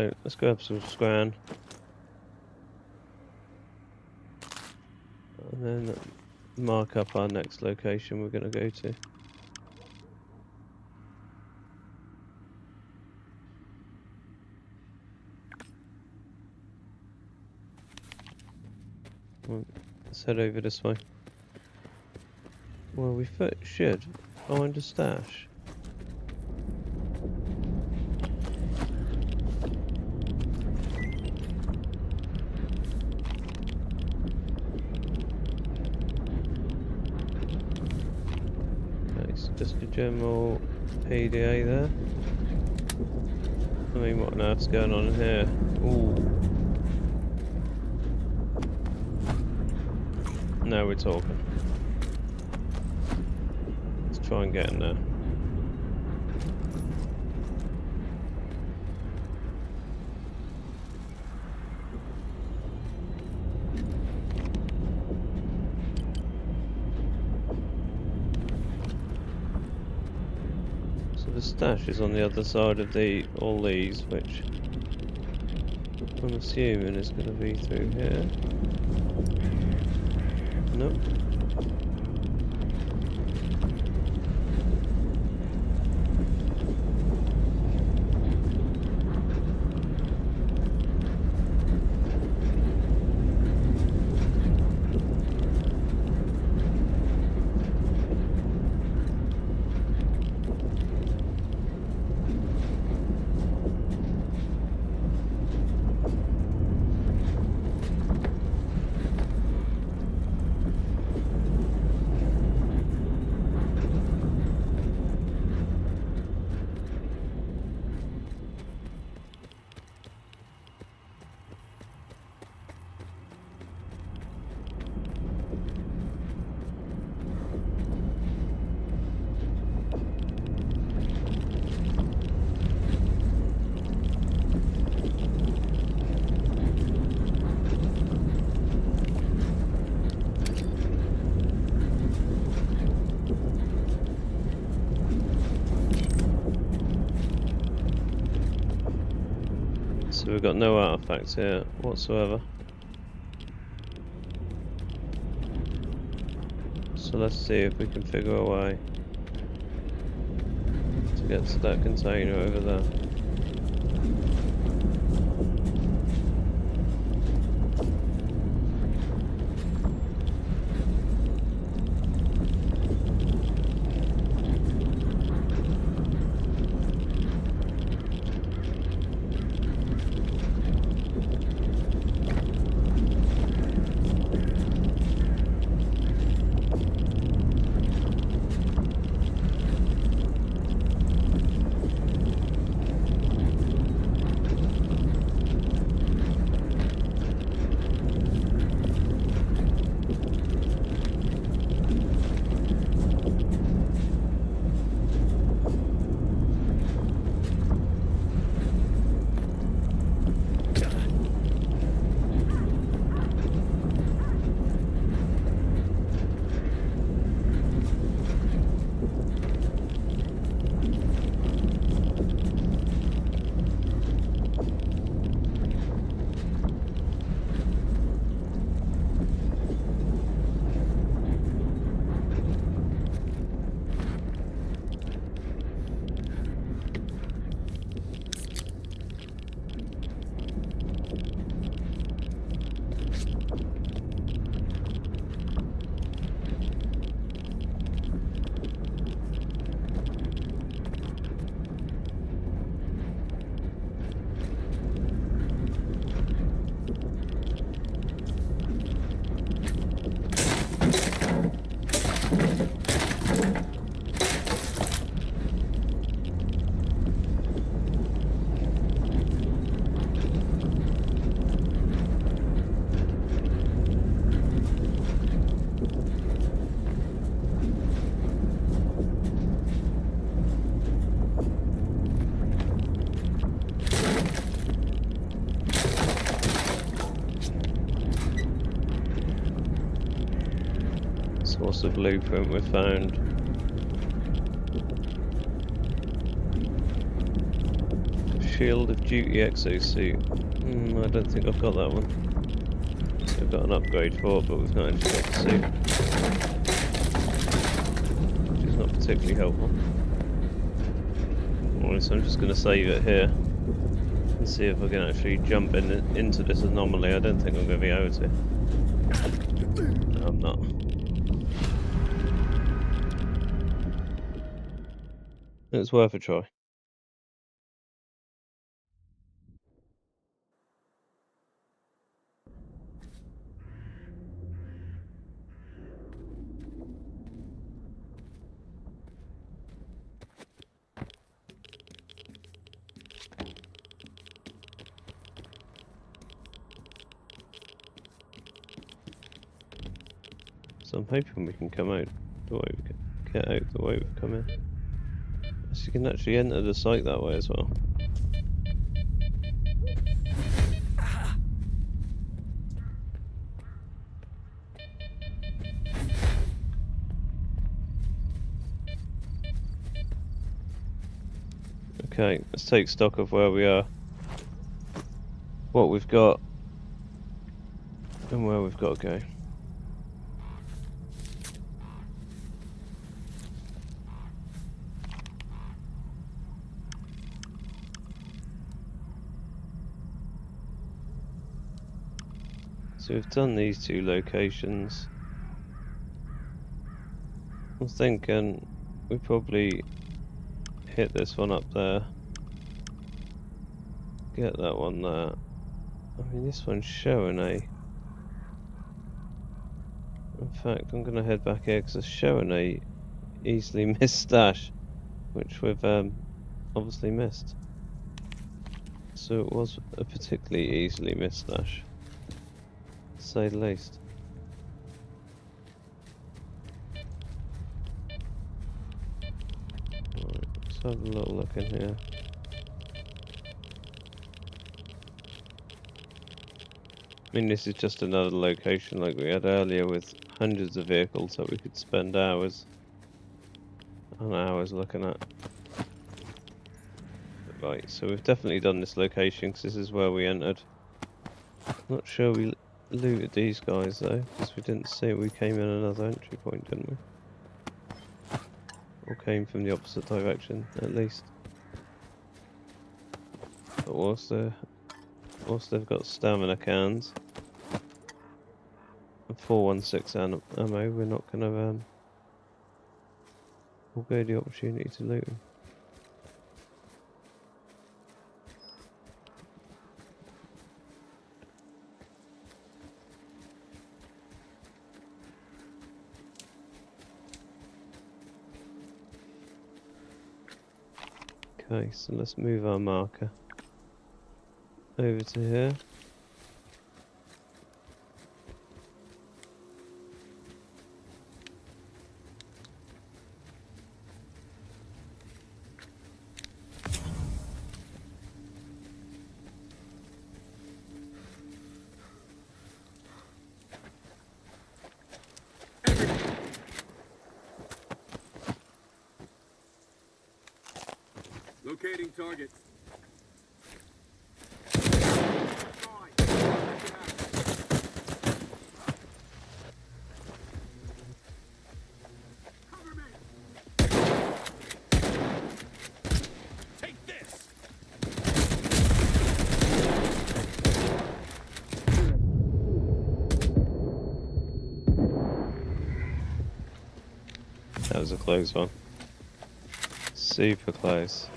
S1: So let's grab some scran. And then mark up our next location we're going to go to. Well, let's head over this way. Well, we should find a stash. Just a general PDA there. I mean, what on earth's going on in here? Ooh. Now we're talking. Let's try and get in there. The stash is on the other side of all these, which I'm assuming is going to be through here. Nope. So we've got no artifacts here whatsoever. So let's see if we can figure a way to get to that container over there. What's the blueprint we found? Shield of Duty exosuit. I don't think I've got that one. I've got an upgrade for it, but we've not actually got the suit. Which is not particularly helpful. Alright, so I'm just going to save it here. And see if I can actually jump into this anomaly. I don't think I'm going to be able to. No, I'm not. It's worth a try. So I'm hoping we can come out the way we can get out the way we've come in. So you can actually enter the site that way as well. Okay, let's take stock of where we are, what we've got, and where we've got to go. So we've done these two locations. I'm thinking we probably hit this one up there. Get that one there. I mean, this one's showing a... In fact, I'm going to head back here because it's showing a easily missed stash, which we've obviously missed. So it was a particularly easily missed stash, to say the least. Right, let's have a little look in here. I mean, this is just another location like we had earlier with hundreds of vehicles that we could spend hours and hours looking at. Right, so we've definitely done this location because this is where we entered. Not sure we looted these guys though, because we didn't see it. We came in another entry point, didn't we? Or came from the opposite direction, at least. But whilst they've got stamina cans and 416 ammo, we're not gonna forgo the opportunity to loot them. Okay, so let's move our marker over to here.
S2: Locating target. Cover me. Take this.
S1: That was a close one. Super close.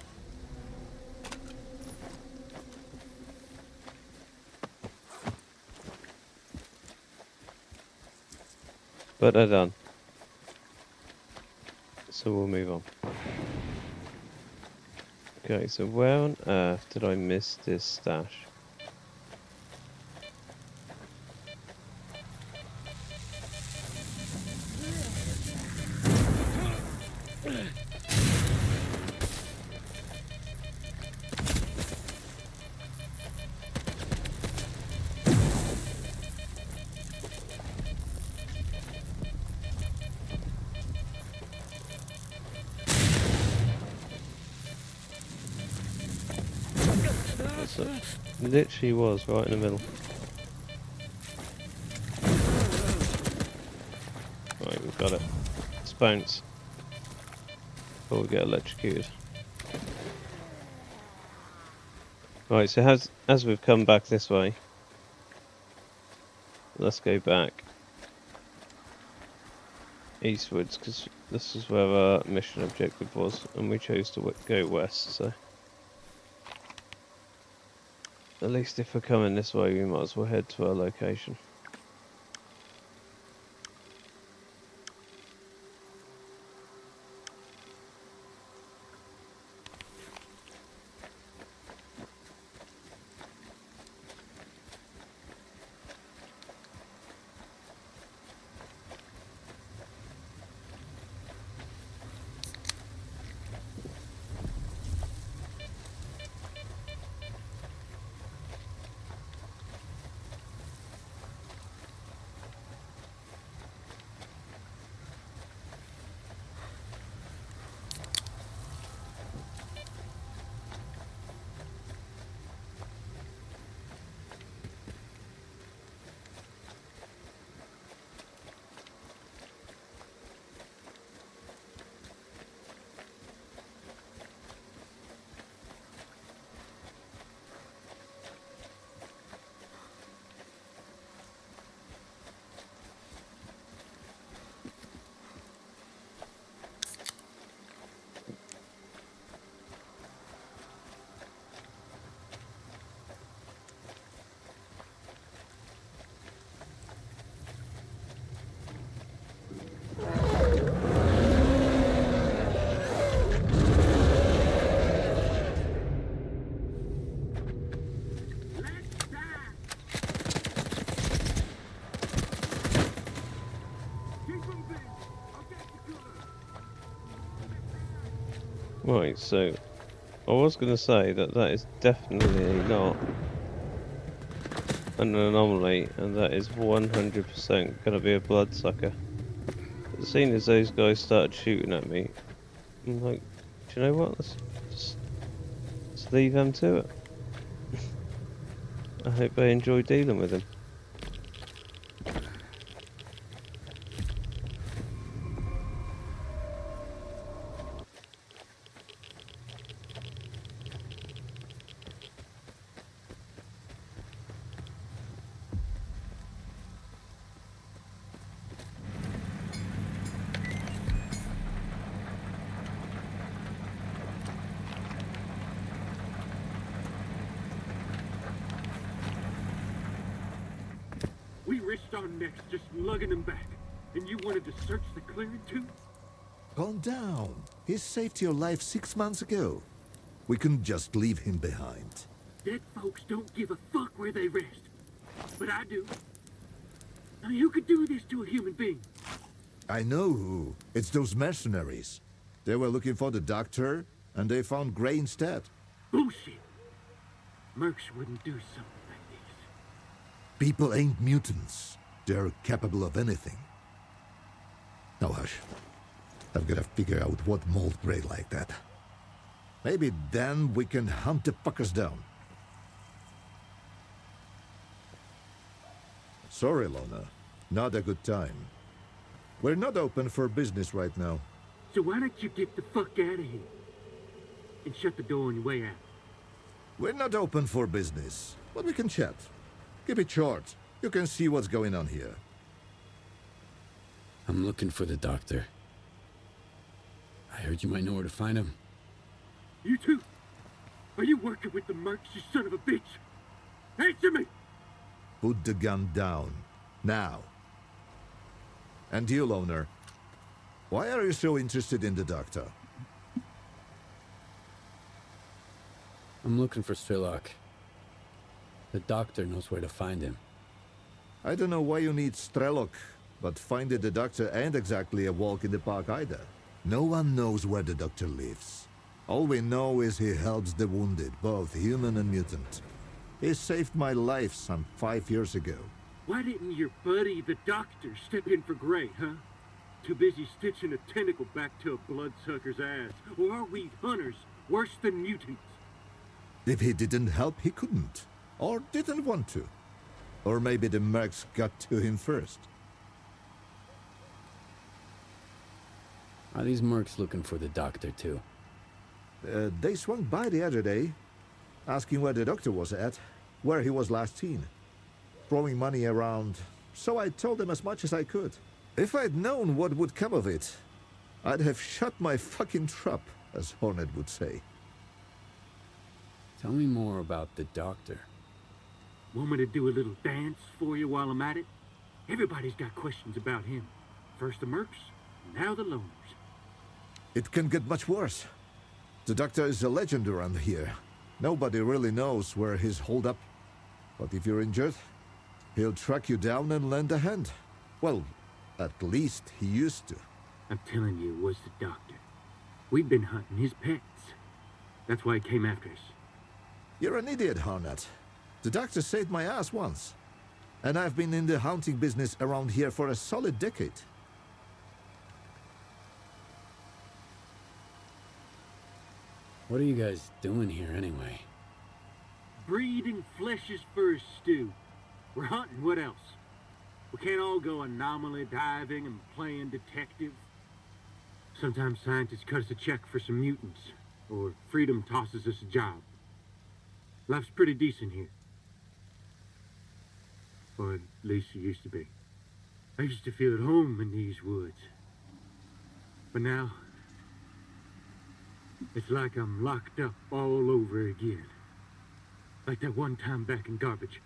S1: But they're done. So we'll move on. Okay, so where on earth did I miss this stash? So literally was right in the middle. Right, we've got it. Let's bounce before we get electrocuted. Right, so as we've come back this way, let's go back eastwards, because this is where our mission objective was, and we chose to go west, so at least if we're coming this way, we might as well head to our location. Right, so I was going to say that is definitely not an anomaly, and that is 100% going to be a bloodsucker. But seeing as those guys started shooting at me, I'm like, do you know what? Let's just leave them to it. I hope they enjoy dealing with them.
S2: We risked our necks just lugging him back, and you wanted to search the clearing too?
S5: Calm down. He saved your life 6 months ago. We couldn't just leave him behind.
S2: Dead folks don't give a fuck where they rest. But I do. I mean, who could do this to a human being?
S5: I know who. It's those mercenaries. They were looking for the doctor, and they found Gray instead.
S2: Bullshit. Mercs wouldn't do something like this.
S5: People ain't mutants. They're capable of anything. Now hush. I've got to figure out what mauled Gray like that. Maybe then we can hunt the fuckers down. Sorry, Lona. Not a good time. We're not open for business right now.
S2: So why don't you get the fuck out of here? And shut the door on your way out.
S5: We're not open for business, but we can chat. Keep it short. You can see what's going on here.
S4: I'm looking for the doctor. I heard you might know where to find him.
S2: You too? Are you working with the mercs, you son of a bitch? Answer me!
S5: Put the gun down. Now. And you, Loner. Why are you so interested in the doctor?
S4: I'm looking for S.T.A.L.K.E.R. The doctor knows where to find him.
S5: I don't know why you need S.T.A.L.K.E.R, but finding the doctor ain't exactly a walk in the park either. No one knows where the doctor lives. All we know is he helps the wounded, both human and mutant. He saved my life some 5 years ago.
S2: Why didn't your buddy, the doctor, step in for Gray, huh? Too busy stitching a tentacle back to a bloodsucker's ass. Or are we hunters worse than mutants?
S5: If he didn't help, he couldn't. Or didn't want to. Or maybe the mercs got to him first.
S4: Are these mercs looking for the doctor too?
S5: They swung by the other day, asking where the doctor was at, where he was last seen. Throwing money around, so I told them as much as I could. If I'd known what would come of it, I'd have shut my fucking trap, as Hornet would say.
S4: Tell me more about the doctor.
S2: Want me to do a little dance for you while I'm at it? Everybody's got questions about him. First the mercs, now the loners.
S5: It can get much worse. The doctor is a legend around here. Nobody really knows where he's holed up. But if you're injured, he'll track you down and lend a hand. Well, at least he used to.
S2: I'm telling you, it was the doctor. We've been hunting his pets. That's why he came after us.
S5: You're an idiot, Hornet. The doctor saved my ass once. And I've been in the hunting business around here for a solid decade.
S4: What are you guys doing here anyway?
S2: Breeding flesh's first stew. We're hunting, what else? We can't all go anomaly diving and playing detective. Sometimes scientists cut us a check for some mutants, or freedom tosses us a job. Life's pretty decent here. Or at least it used to be. I used to feel at home in these woods. But now, it's like I'm locked up all over again. Like that one time back in Garbage.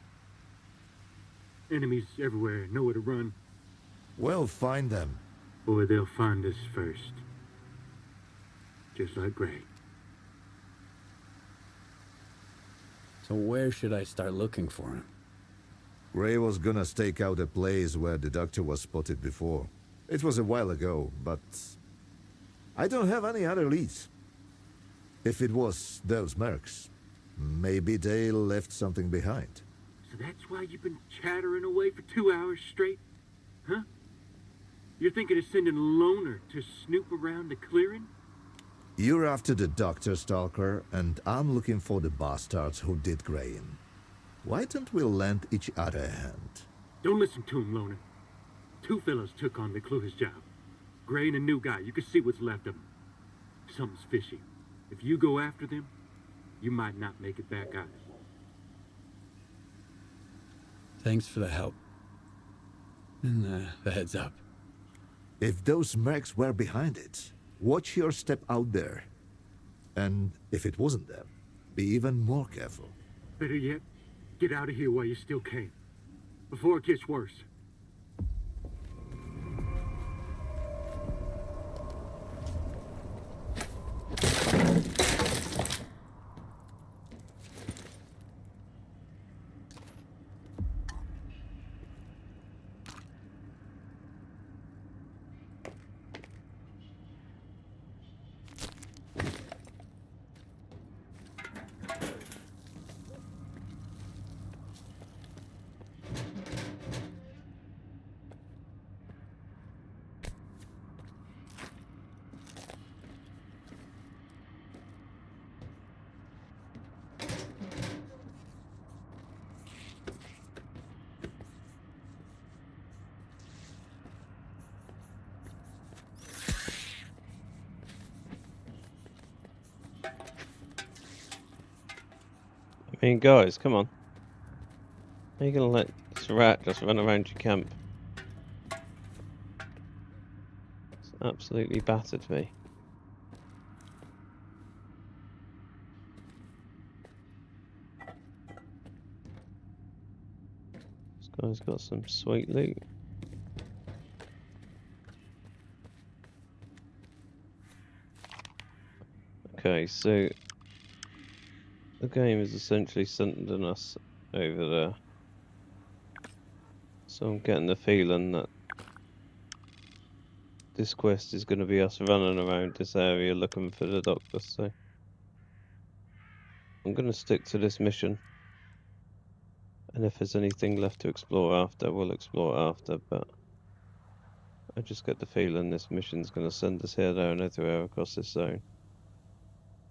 S2: Enemies everywhere, nowhere to run.
S5: Well, find them.
S2: Or they'll find us first. Just like Gray.
S4: So where should I start looking for him?
S5: Gray was gonna stake out a place where the doctor was spotted before. It was a while ago, but I don't have any other leads. If it was those mercs, maybe they left something behind.
S2: So that's why you've been chattering away for 2 hours straight? Huh? You're thinking of sending a loner to snoop around the clearing?
S5: You're after the doctor, Stalker, and I'm looking for the bastards who did Gray in. Why don't we lend each other a hand?
S2: Don't listen to him, loner. 2 fellas took on McClure's job. Gray and a new guy. You can see what's left of him. Something's fishy. If you go after them, you might not make it back either.
S4: Thanks for the help. And the heads up.
S5: If those mercs were behind it, watch your step out there. And if it wasn't them, be even more careful.
S2: Better yet, get out of here while you still can. Before it gets worse.
S1: I mean, guys, come on. How are you gonna let this rat just run around your camp? It's absolutely battered me. This guy's got some sweet loot. Okay, so the game is essentially sending us over there. So I'm getting the feeling that this quest is going to be us running around this area looking for the doctor, so I'm going to stick to this mission. And if there's anything left to explore after, we'll explore after, but I just get the feeling this mission's going to send us here, there and everywhere across this zone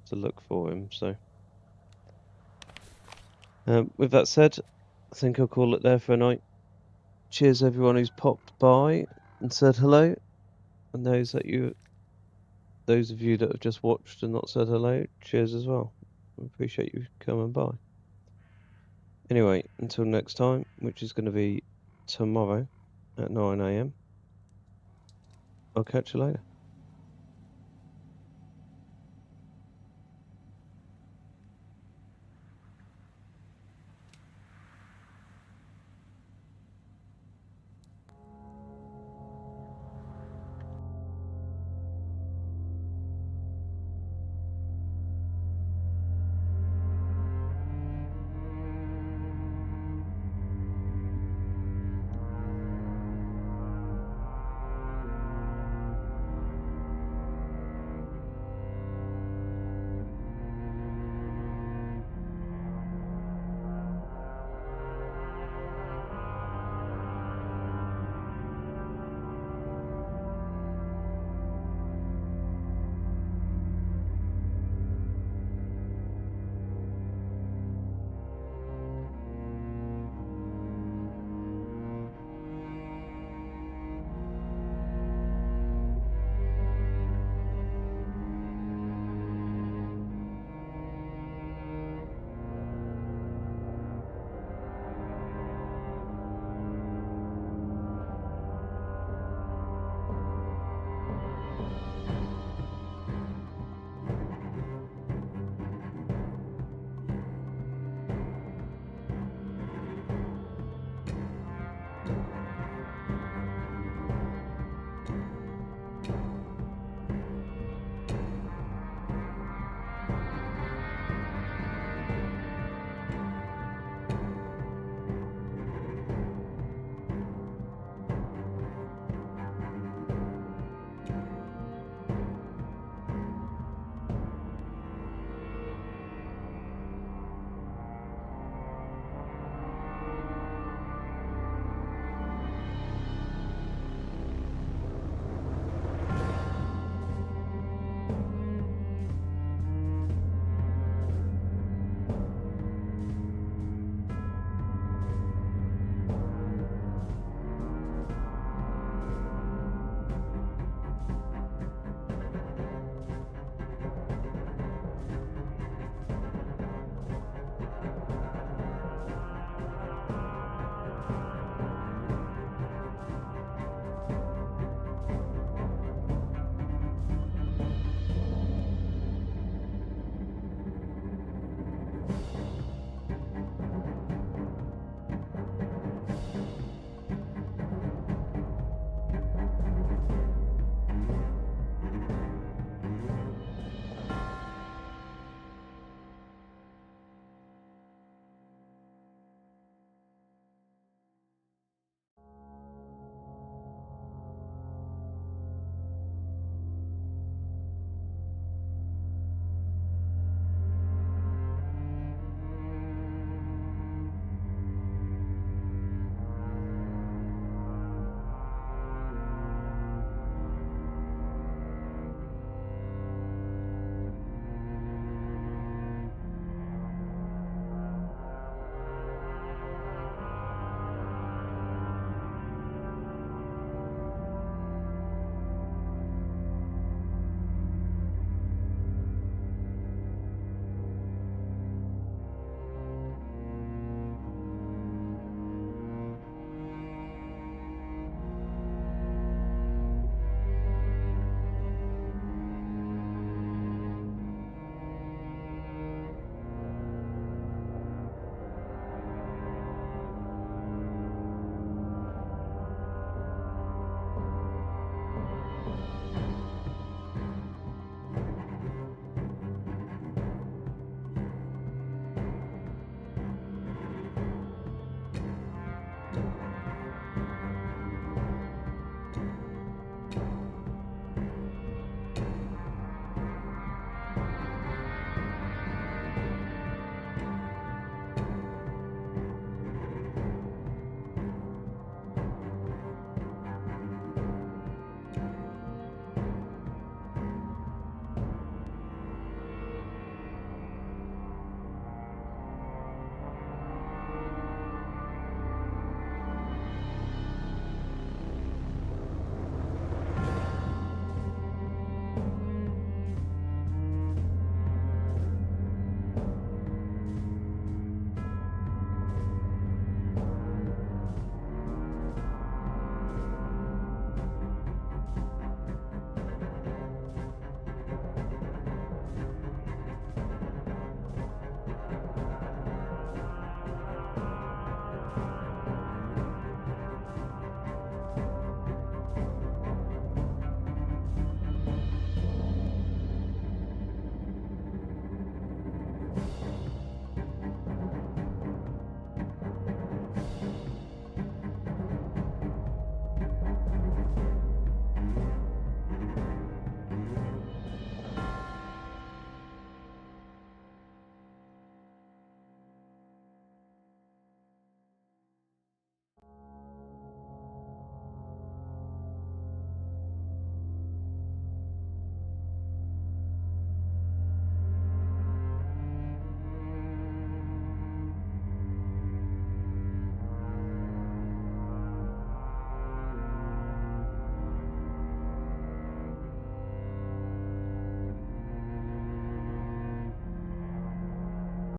S1: to look for him, so With that said, I think I'll call it there for a night. Cheers everyone who's popped by and said hello, and those of you that have just watched and not said hello, cheers as well. I appreciate you coming by. Anyway, until next time, which is going to be tomorrow at 9 AM, I'll catch you later.